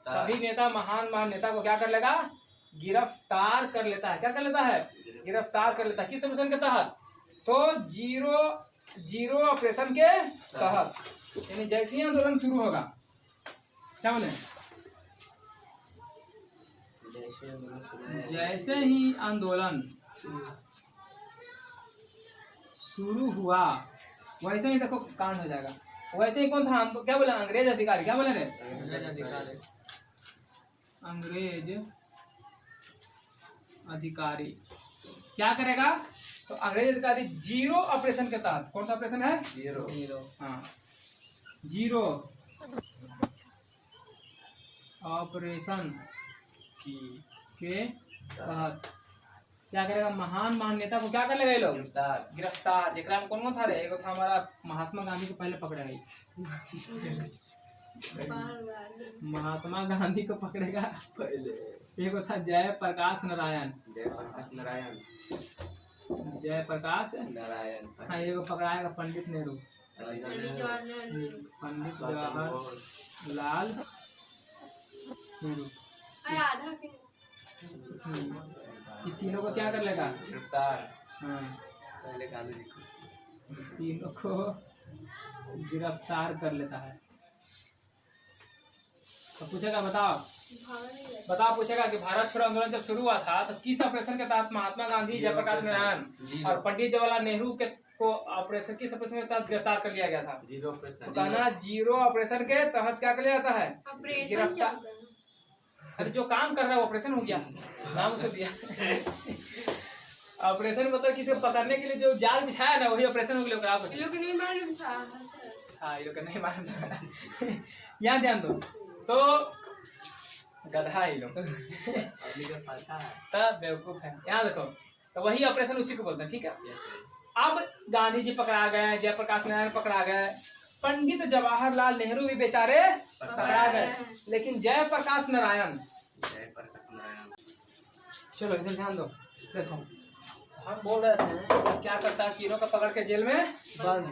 सभी नेता, महान नेता को क्या कर लेगा, गिरफ्तार कर लेता है। क्या कर लेता है, गिरफ्तार कर लेता है। किस ऑपरेशन के तहत, तो जीरो ऑपरेशन के तहत। यानी जैसे ही आंदोलन शुरू होगा, क्या बोले, जैसे ही आंदोलन शुरू हुआ वैसे ही देखो कांड हो जाएगा। वैसे ही कौन था, हम क्या बोले, अंग्रेज अधिकारी, क्या बोले रे, अंग्रेज अधिकारी क्या करेगा, तो अंग्रेज अधिकारी जीरो ऑपरेशन के तहत, कौन सा ऑपरेशन है, जीरो हाँ, जीरो ऑपरेशन के तहत क्या करेगा, महान महान नेता को क्या कर लेगा ये लोग, गिरफ्तार। जेकरा में कौन कौन था रे, एक था हमारा महात्मा गांधी को पहले पकड़ेगा ये। महात्मा गांधी को पकड़ेगा पहले, एक था जयप्रकाश नारायण, जयप्रकाश नारायण जयप्रकाश नारायण, हाँ, एगो पकड़ाएगा पंडित नेहरू, पंडित जवाहरलाल नेहरू। ये तीनों को क्या कर लेगा, गिरफ्तार। हाँ, पहले गांधी जी को तीनों को गिरफ्तार कर लेता है। तो पूछेगा बताओ, पूछेगा कि भारत छोड़ो आंदोलन जब शुरू हुआ था तो किस ऑपरेशन के तहत महात्मा गांधी, जयप्रकाश नारायण और पंडित जवाहरलाल नेहरू के को ऑपरेशन, किस ऑपरेशन के तहत गिरफ्तार कर लिया गया था, जीरो ऑपरेशन, तो कहना जीरो ऑपरेशन के तहत क्या कर लिया जाता है, गिरफ्तार। अरे जो काम कर रहा है वो ऑपरेशन हो गया, नाम उसको दिया। ऑपरेशन मतलब किसी को पकड़ने के लिए जो जाल बिछाया ना वही ऑपरेशन हो गया। हाँ, ये लोग नहीं मालूम था। यहाँ ध्यान दो, तो गधा ही लोग तब बेवकूफ है। यहाँ देखो, तो वही ऑपरेशन उसी को बोलते हैं, ठीक है। अब गांधी जी पकड़ा गए, जयप्रकाश नारायण पकड़ा गए, पंडित जवाहरलाल नेहरू भी बेचारे पकड़ा गए, लेकिन जयप्रकाश नारायण, चलो इधर ध्यान दो, देखो हम बोल रहे थे क्या करता है, तीनों का पकड़ के जेल में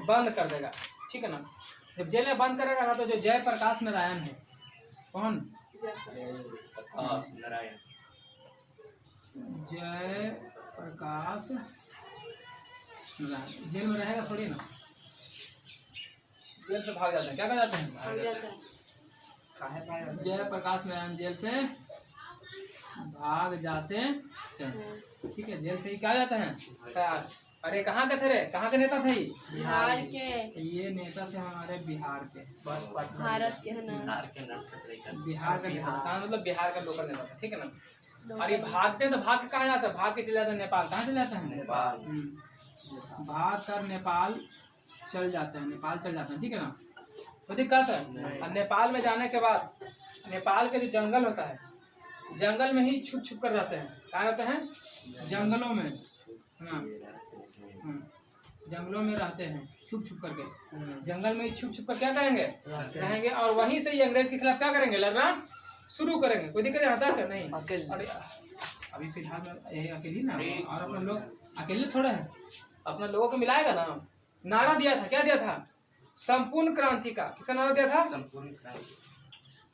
बंद कर देगा, ठीक है ना। जब जेल में बंद करेगा ना तो जो जयप्रकाश नारायण है, कौन, नारायण, जयप्रकाश नारायण जेल में रहेगा थोड़ी ना, जेल से भाग जाते हैं, क्या कर जाते हैं, जयप्रकाश नारायण जेल से भाग जाते हैं, ठीक है। जेल से ही क्या जाते हैं, अरे कहाँ के थे रे, कहाँ के नेता थे, बिहार के, ये नेता थे हमारे बिहार के, भारत के है ना, बिहार का नेता था, मतलब बिहार का लोकल नेता था, ठीक है ना। और ये भागते हैं तो भाग के कहाँ जाते हैं, भाग के चले जाते हैं नेपाल, कहाँ चले जाते हैं, नेपाल, भाग कर नेपाल चल जाते हैं, नेपाल चल जाते हैं, ठीक है ना। तो दिक्कत है, और नेपाल में जाने के बाद नेपाल के जो जंगल होता है, जंगल में ही छुप छुप कर रहते हैं, कहाँ रहते हैं, जंगलों में, हाँ, जंगलों में रहते हैं छुप छुप करके, जंगल में ही छुप छुप कर क्या करेंगे, रहेंगे, और वहीं से ही अंग्रेज के खिलाफ क्या करेंगे, लड़ना शुरू करेंगे। कोई दिक्कत आता है नहीं, अरे अभी फिलहाल में यही अकेले ना, और अपने लोग अकेले थोड़े हैं, अपने लोगों को मिलाएगा ना। नारा दिया था, क्या दिया था, संपूर्ण क्रांति का, किसका नारा दिया था, संपूर्ण क्रांति,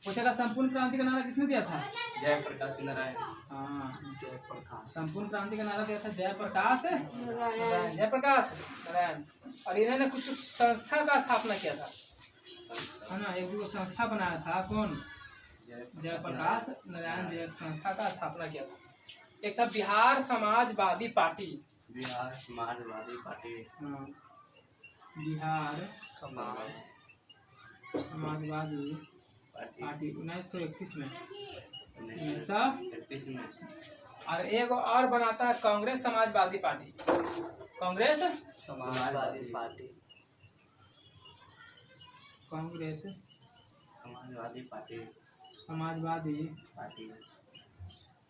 पूछेगा संपूर्ण क्रांति का नारा किसने दिया था, जयप्रकाश नारायण, हाँ, जयप्रकाश, संपूर्ण क्रांति का नारा दिया था जयप्रकाश नारायण, जयप्रकाश नारायण। और इन्होंने कुछ संस्था का स्थापना किया था, है ना, एक दो संस्था बनाया था, कौन, जयप्रकाश नारायण जी संस्था का स्थापना किया था। एक था बिहार समाजवादी पार्टी, बिहार समाजवादी पार्टी, हाँ, बिहार समाजवादी पार्टी 1931 में, 1931 में, और एक और बनाता है Congress Samajwadi party, Congress Samajwadi party, Congress Samajwadi party, Samajwadi party,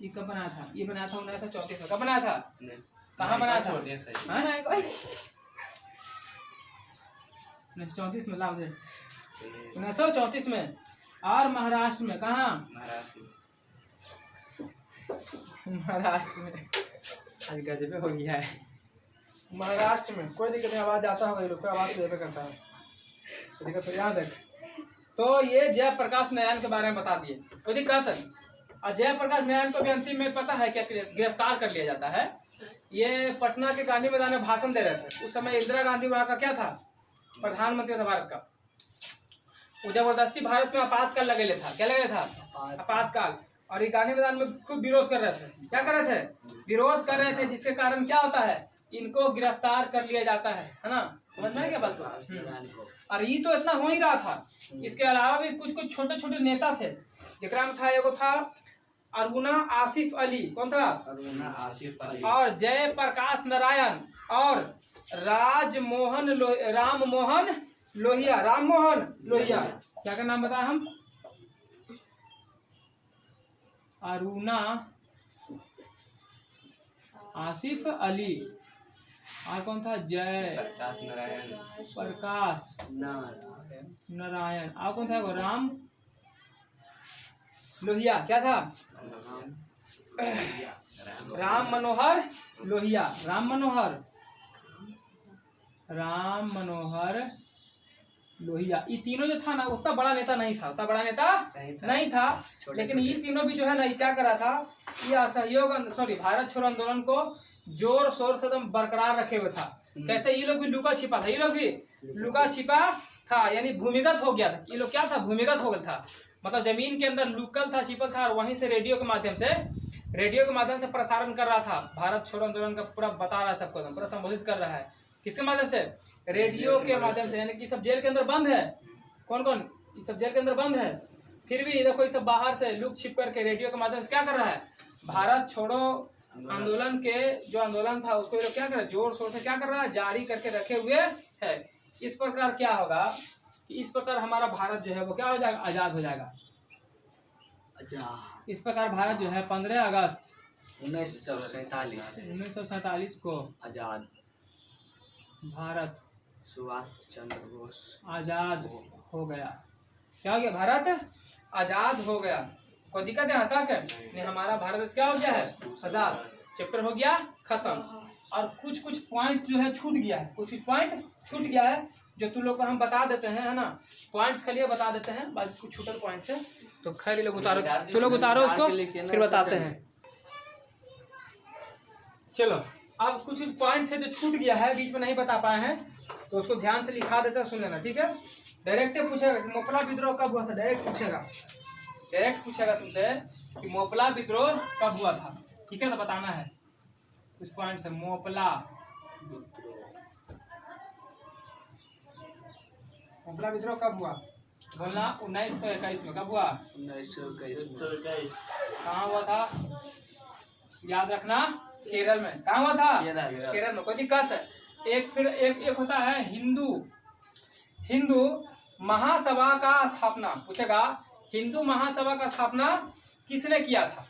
ये कब बनाया था, ये बनाया था 1934 में, कब बनाया था, कहाँ बनाया था, 1934 में, लाभ दे 1934 में, और महाराष्ट्र में, कहाँ, महाराष्ट्र में, आज गजबे हो गया है, महाराष्ट्र में। कोई दिक्कत नहीं, आवाज आता होगा, ये लोग आवाज तो करता है, कोई दिक्कत तो याद रख। तो ये जयप्रकाश नारायण के बारे में बता दिए, कोई दिक्कत है। और जयप्रकाश नारायण को भी अंतिम में पता है क्या, गिरफ्तार कर लिया जाता है। ये पटना के गांधी मैदान में भाषण दे रहे थे, उस समय इंदिरा गांधी वहाँ का क्या था, प्रधानमंत्री था भारत का। वो जबरदस्ती भारत में आपातकाल लगे था, क्या लगे था, आपातकाल। और ये गांधी मैदान में खूब विरोध कर रहे थे, क्या कर रहे थे, विरोध कर रहे थे, जिसके कारण क्या होता है, इनको गिरफ्तार कर लिया जाता है ना। समझ में आ गया बात को? प्रकाश नारायण को और ये तो इतना हो ही रहा था, इसके अलावा भी कुछ कुछ छोटे छोटे नेता थे, जिकरा में था एगो था अरुणा आसिफ अली, कौन था? अरुणा आसिफ अली और जय प्रकाश नारायण और राम मोहन लोहिया। क्या का नाम बताया हम? अरुणा आसिफ अली और कौन था? जय प्रकाश नारायण प्रकाश नारायण और कौन था? वो राम लोहिया। क्या था? राम मनोहर लोहिया। राम मनोहर लोहिया। ये तीनों जो था ना, उतना बड़ा नेता नहीं था, नहीं था। लेकिन ये तीनों भी जो है ना, ये क्या करा था, ये असहयोग भारत छोड़ो आंदोलन को जोर शोर से एकदम बरकरार रखे हुए था। कैसे? ये लोग भी लुका छिपा था, यानी भूमिगत हो गया था। ये लोग क्या था? भूमिगत हो गया था, मतलब जमीन के अंदर लुकल था, छिपल था, और वहीं से रेडियो के माध्यम से प्रसारण कर रहा था। भारत छोड़ो आंदोलन का पूरा बता रहा है सबको, पूरा संबोधित कर रहा है। किसके माध्यम से? रेडियो के माध्यम से। यानी कि सब जेल के अंदर बंद है। कौन कौन? ये सब जेल के अंदर बंद है, फिर भी देखो ये सब बाहर से लुक छिप करके रेडियो के माध्यम से क्या कर रहा है? भारत छोड़ो आंदोलन के जो आंदोलन था उसको ये लोग क्या कर रहा है? जोर शोर से क्या कर रहा है? जारी करके रखे हुए है। इस प्रकार क्या होगा कि इस प्रकार हमारा भारत जो है वो क्या हो जाएगा? आजाद हो जाएगा। इस प्रकार भारत जो है 15 अगस्त 1947 को आजाद भारत सुभाष चंद्र बोस आजाद हो गया। क्या हो गया? भारत आजाद हो गया। कोई दिक्कत है तक? नहीं, हमारा भारत क्या हो गया है? आजाद। चैप्टर हो गया खत्म। और कुछ कुछ पॉइंट्स जो है छूट गया है, छूट गया है जो तुम लोग को हम बता देते हैं, है ना। पॉइंट्स के लिए बता देते हैं, बाकी कुछ छूटल पॉइंट्स है तो खैर लोग उतारो, तुम लोग उतारो उसको, फिर बताते हैं। चलो, अब कुछ पॉइंट्स है जो छूट गया है, बीच में नहीं बता पाए हैं, तो उसको ध्यान से लिखा देता है, सुन लेना, ठीक है। डायरेक्ट पूछेगा कि मोपला विद्रोह कब हुआ था, डायरेक्ट पूछेगा तुमसे कि मोपला विद्रोह कब हुआ था, ठीक है, तो बताना है कुछ पॉइंट है। मोपला विद्रोह कब हुआ? बोलना 1921 में। कब हुआ? 1921 कहाँ हुआ था? याद रखना, केरल में। कहाँ हुआ था? केरल में। कोई दिक्कत है? एक होता है हिंदू महासभा का स्थापना। पूछेगा हिंदू महासभा का स्थापना किसने किया था?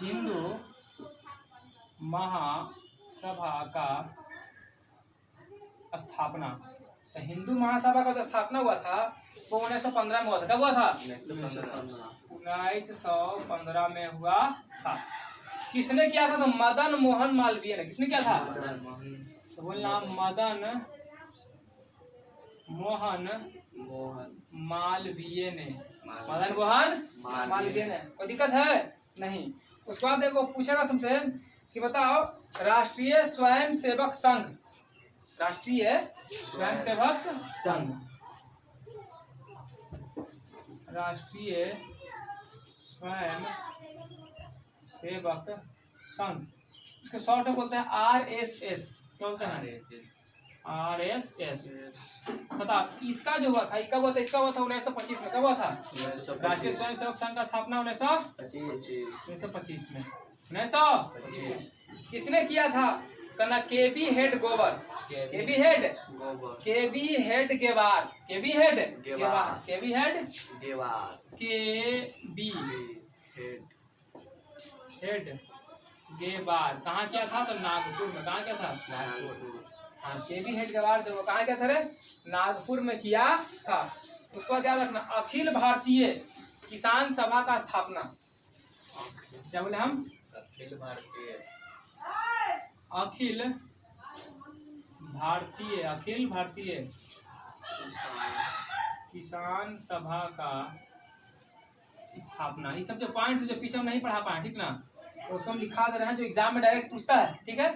हिंदू महासभा का स्थापना, तो हिंदू महासभा का जो स्थापना हुआ था वो 1915 में हुआ था। कब हुआ था? 1915 में हुआ था। किसने किया था? तो मदन मोहन मालवीय ने। किसने किया था? तो बोलना मदन मोहन मालवीय ने। मदन मोहन मालवीय ने। कोई दिक्कत है? नहीं। उसके बाद देखो पूछेगा तुमसे कि बताओ राष्ट्रीय स्वयंसेवक संघ इसको शॉर्ट में बोलते हैं RSS। क्या बोलते हैं? RSS। बता इसका जो हुआ था, कब हुआ था? इसका हुआ था 1925 में। कब हुआ था? राष्ट्रीय स्वयंसेवक संघ का स्थापना 1925 में। 1925 किसने किया था? कहना केबी हेड गेवार। कहाँ किया था? तो नागपुर में। कहाँ किया था? हाँ, केबी हेड गेवार जो कहाँ किया था रे? नागपुर में किया था। उसको बाद याद रखना अखिल भारतीय किसान सभा का स्थापना। क्या बोले हम? अखिल भारतीय किसान सभा का स्थापना। ये सब जो पॉइंट जो पीछे हम नहीं पढ़ा पाए, ठीक ना, तो उसको हम लिखा दे रहे हैं जो एग्जाम में डायरेक्ट पूछता है, ठीक है।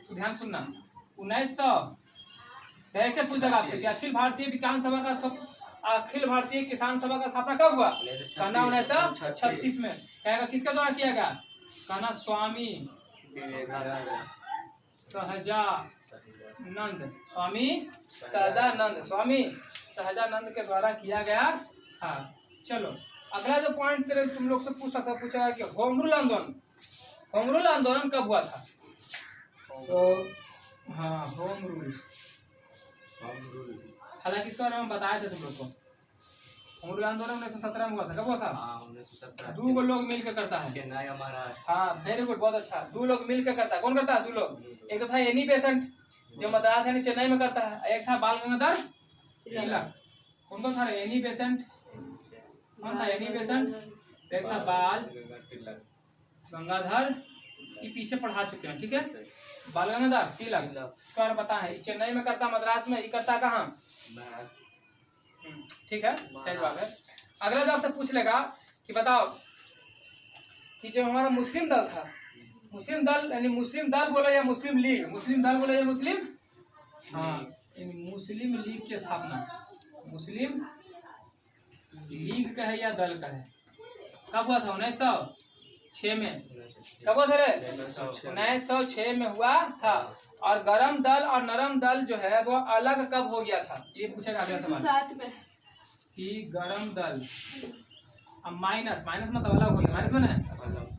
तो ध्यान सुनना। 1900 डायरेक्ट पूछ देगा आपसे कि अखिल भारतीय किसान सभा का स्थापना कब हुआ? कहना 1936 में। कहेगा किसके द्वारा किया गया? कहना स्वामी विवेकानंद। सहजानंद स्वामी सहजानंद स्वामी सहजानंद के द्वारा किया गया था। चलो अगला जो पॉइंट तेरे तुम लोग से पूछा कि होम रूल आंदोलन कब हुआ था? तो हाँ होम रूल, हालांकि इसके बारे में बताए थे तुम लोग को। होम रूल आंदोलन 1917 में हुआ था। कब हुआ था? 1917 दो को लोग मिलकर करता है। चेन्नई हमारा। हाँ वेरी गुड, बहुत अच्छा। दो लोग मिलकर करता है। कौन करता है? दो लोग। एक तो था एनी बेसेंट जो मद्रास यानी चेन्नई में करता है, एक था बाल गंगाधर तिलक। कौन था? Annie Besant. कौन था एनी बेसेंट? एक था बाल गंगाधर, ये पीछे पढ़ा चुके हैं, ठीक है। बाल गंगाधर तिलक इसका बारे में पता है। चेन्नई में करता, मद्रास में। ये करता कहाँ? ठीक है, सही जवाब है। अगला जो आपसे पूछ लेगा कि बताओ कि जो हमारा मुस्लिम दल था, मुस्लिम दल यानी मुस्लिम दल बोले या मुस्लिम लीग, मुस्लिम दल बोले या मुस्लिम, हाँ मुस्लिम लीग की स्थापना मुस्लिम लीग का है या दल का है, कब हुआ था? 1906 में। कब हुआ था रे? 1906 में हुआ था। और गरम दल और नरम दल जो है वो अलग कब हो गया था? ये पूछेगा अगला सवाल 1907 में कि गरम दल अब माइनस मतलब अलग हो गया। माइनस में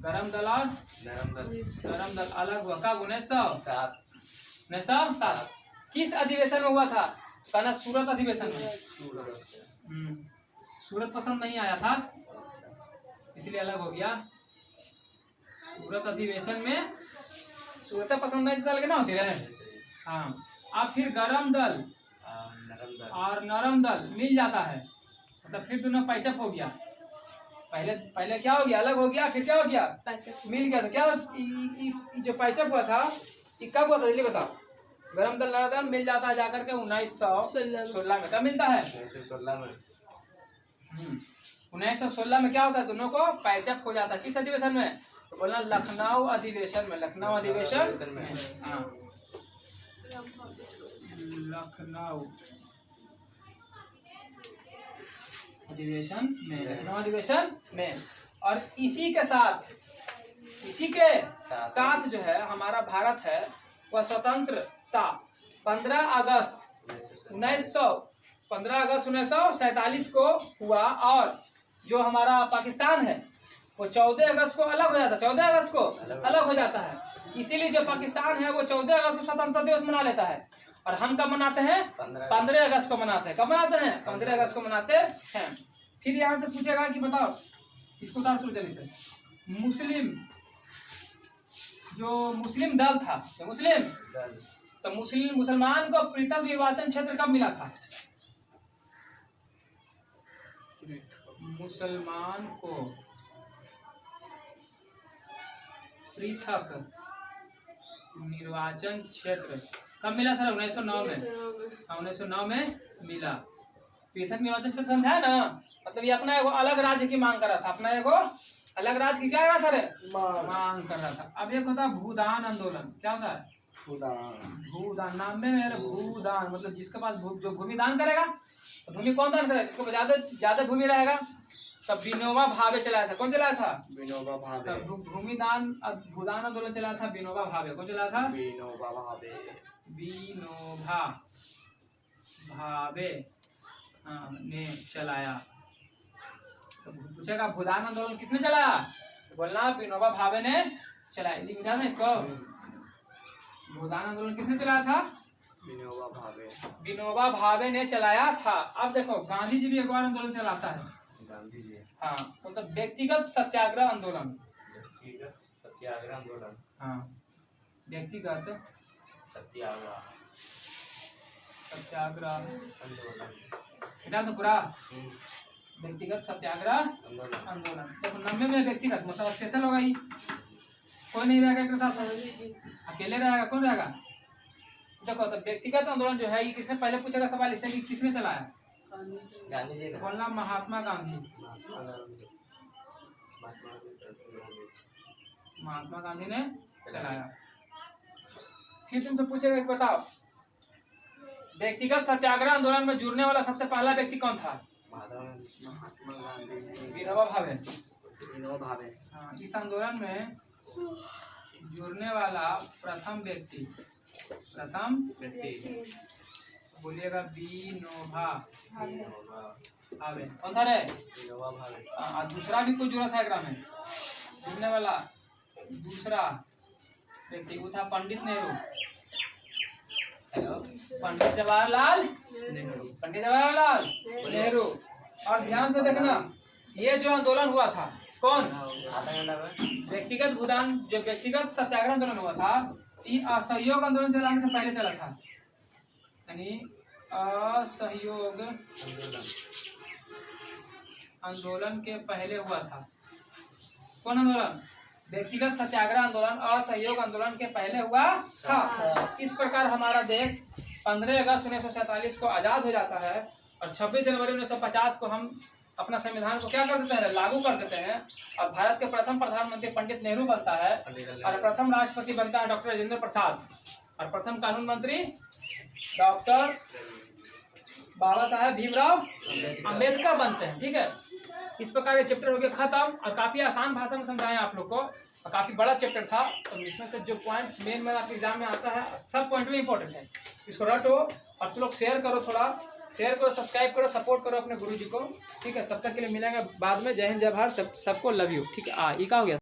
गरम दल और नरम दल अलग हुआ कब? 1907। किस अधिवेशन में हुआ था? कहना सूरत अधिवेशन में। सूरत पसंद नहीं आया था इसलिए अलग हो गया। सूरत अधिवेशन में सूरत पसंद नहीं दल के ना होती रहे। हाँ अब फिर गरम दल और नरम दल मिल जाता है, मतलब फिर दोनों पैचअप हो गया। पहले क्या हो गया? अलग हो गया, फिर क्या हो गया? मिल गया। तो क्या जो पैचअप हुआ था ये कब हुआ था? जल्दी बताओ। गरम दल नरम दल मिल जाता है जाकर के 1916 में। कब मिलता है? 1916 में। 1916 में क्या होता है? दोनों को पैचअप हो जाता है। किस अधिवेशन में? तो बोलना लखनऊ अधिवेशन में। लखनऊ अधिवेशन में। हाँ लखनऊ अधिवेशन में। और इसी के साथ जो है हमारा भारत है वह स्वतंत्रता 15 अगस्त 1947 को हुआ। और जो हमारा पाकिस्तान है वो 14 अगस्त को अलग हो जाता है। 14 अगस्त को अलग हो जाता है। इसीलिए जो पाकिस्तान है वो 14 अगस्त को स्वतंत्रता दिवस मना लेता है। और हम कब मनाते हैं? 15 अगस्त को मनाते हैं। कब मनाते हैं? 15 अगस्त को मनाते हैं। फिर यहाँ से पूछेगा कि बताओ, इसको उतार चलो जल्दी से। मुस्लिम दल था, तो मुसलमान को पृथक निर्वाचन क्षेत्र कब मिला था? मुसलमान को पृथक निर्वाचन क्षेत्र कब मिला था? 1909 में। 1909 में मिला। पृथक निर्वाचन क्षेत्र समझा है ना? मतलब ये अपना एगो अलग राज्य की मांग कर रहा था। अपना एगो अलग राज्य की क्या कर रहा था रे? मांग कर रहा था। अब एक होता भूदान आंदोलन। क्या होता है? भूदान। नाम में मेरे भूदान मतलब जिसके पास जो भूमि दान करेगा, तो भूमि कौन दान करेगा? जिसको ज्यादा भूमि रहेगा। तब विनोबा भावे चलाया था। कौन चलाया था? विनोबा भावे। भूमि दान भूदान आंदोलन चलाया था विनोबा भावे। कौन चलाया था? विनोबा भावे। विनोबा भावे ने चलाया। तो पूछेगा भूदान आंदोलन किसने चलाया? तो बोलना विनोबा भावे ने चलाया। लिख जाना इसको। भूदान आंदोलन किसने चलाया था? विनोबा भावे ने चलाया था। अब देखो गांधी जी भी एक बार आंदोलन चलाता है। गांधी जी। हाँ मतलब व्यक्तिगत सत्याग्रह आंदोलन। हाँ व्यक्तिगत सत्याग्रह आंदोलन तो पूरा व्यक्तिगत सत्याग्रह आंदोलन। देखो 90 में व्यक्तिगत मतलब स्पेशल होगा। ही कोई नहीं रहेगा एक साथ, अकेले रहेगा। कौन रहेगा? देखो तो व्यक्तिगत आंदोलन जो है ये किसने पहले पूछेगा सवाल इससे कि किसने चलाया? गांधी जी। बोलना महात्मा गांधी। महात्मा गांधी ने चलाया। फिर तुमसे पूछेगा कि बताओ व्यक्तिगत सत्याग्रह आंदोलन में जुड़ने वाला सबसे पहला व्यक्ति कौन था? महात्मा गांधी। विनोबा भावे। विनोबा भावे। हाँ इस आंदोलन में जुड़ने वाला प्रथम व्यक्ति बोलिएगा विनोबा भावे। कौन था रे? विनोबा भावे। और दूसरा भी कोई जुड़ा था ग्राम में, जुड़ने वाला दूसरा व्यक्ति वो था पंडित नेहरू। हेलो, पंडित जवाहरलाल नेहरू। और ध्यान से देखना, ये जो आंदोलन हुआ था कौन? आधा घंटा में व्यक्तिगत भूदान, जो व्यक्तिगत सत्याग्रह आंदोलन हुआ था, ये असहयोग आंदोलन चलाने से पहले चला था, यानी असहयोग आंदोलन के पहले हुआ था। कौन आंदोलन? व्यक्तिगत सत्याग्रह आंदोलन असहयोग आंदोलन के पहले हुआ था। इस प्रकार हमारा देश 15 अगस्त 1947 को आजाद हो जाता है और 26 जनवरी 1950 को हम अपना संविधान को क्या कर देते हैं? लागू कर देते हैं। और भारत के प्रथम प्रधानमंत्री पंडित नेहरू बनता है और प्रथम राष्ट्रपति बनता है डॉक्टर राजेंद्र प्रसाद और प्रथम कानून मंत्री डॉक्टर बाबा साहेब भीमराव अंबेडकर बनते हैं। ठीक है, इस प्रकार ये चैप्टर हो गया खत्म और काफी आसान भाषा में समझाएं आप लोग को और काफी बड़ा चैप्टर था। तो इसमें से जो पॉइंट्स मेन आपके एग्जाम में आता है, सब पॉइंट भी इंपॉर्टेंट है, इसको रटो और तुम लोग शेयर करो, थोड़ा शेयर करो, सब्सक्राइब करो, सपोर्ट करो अपने गुरुजी को। ठीक है, तब तक के लिए मिलेंगे बाद में। जय हिंद, जय भारत, सबको लव यू। ठीक है, ये क्या हो गया?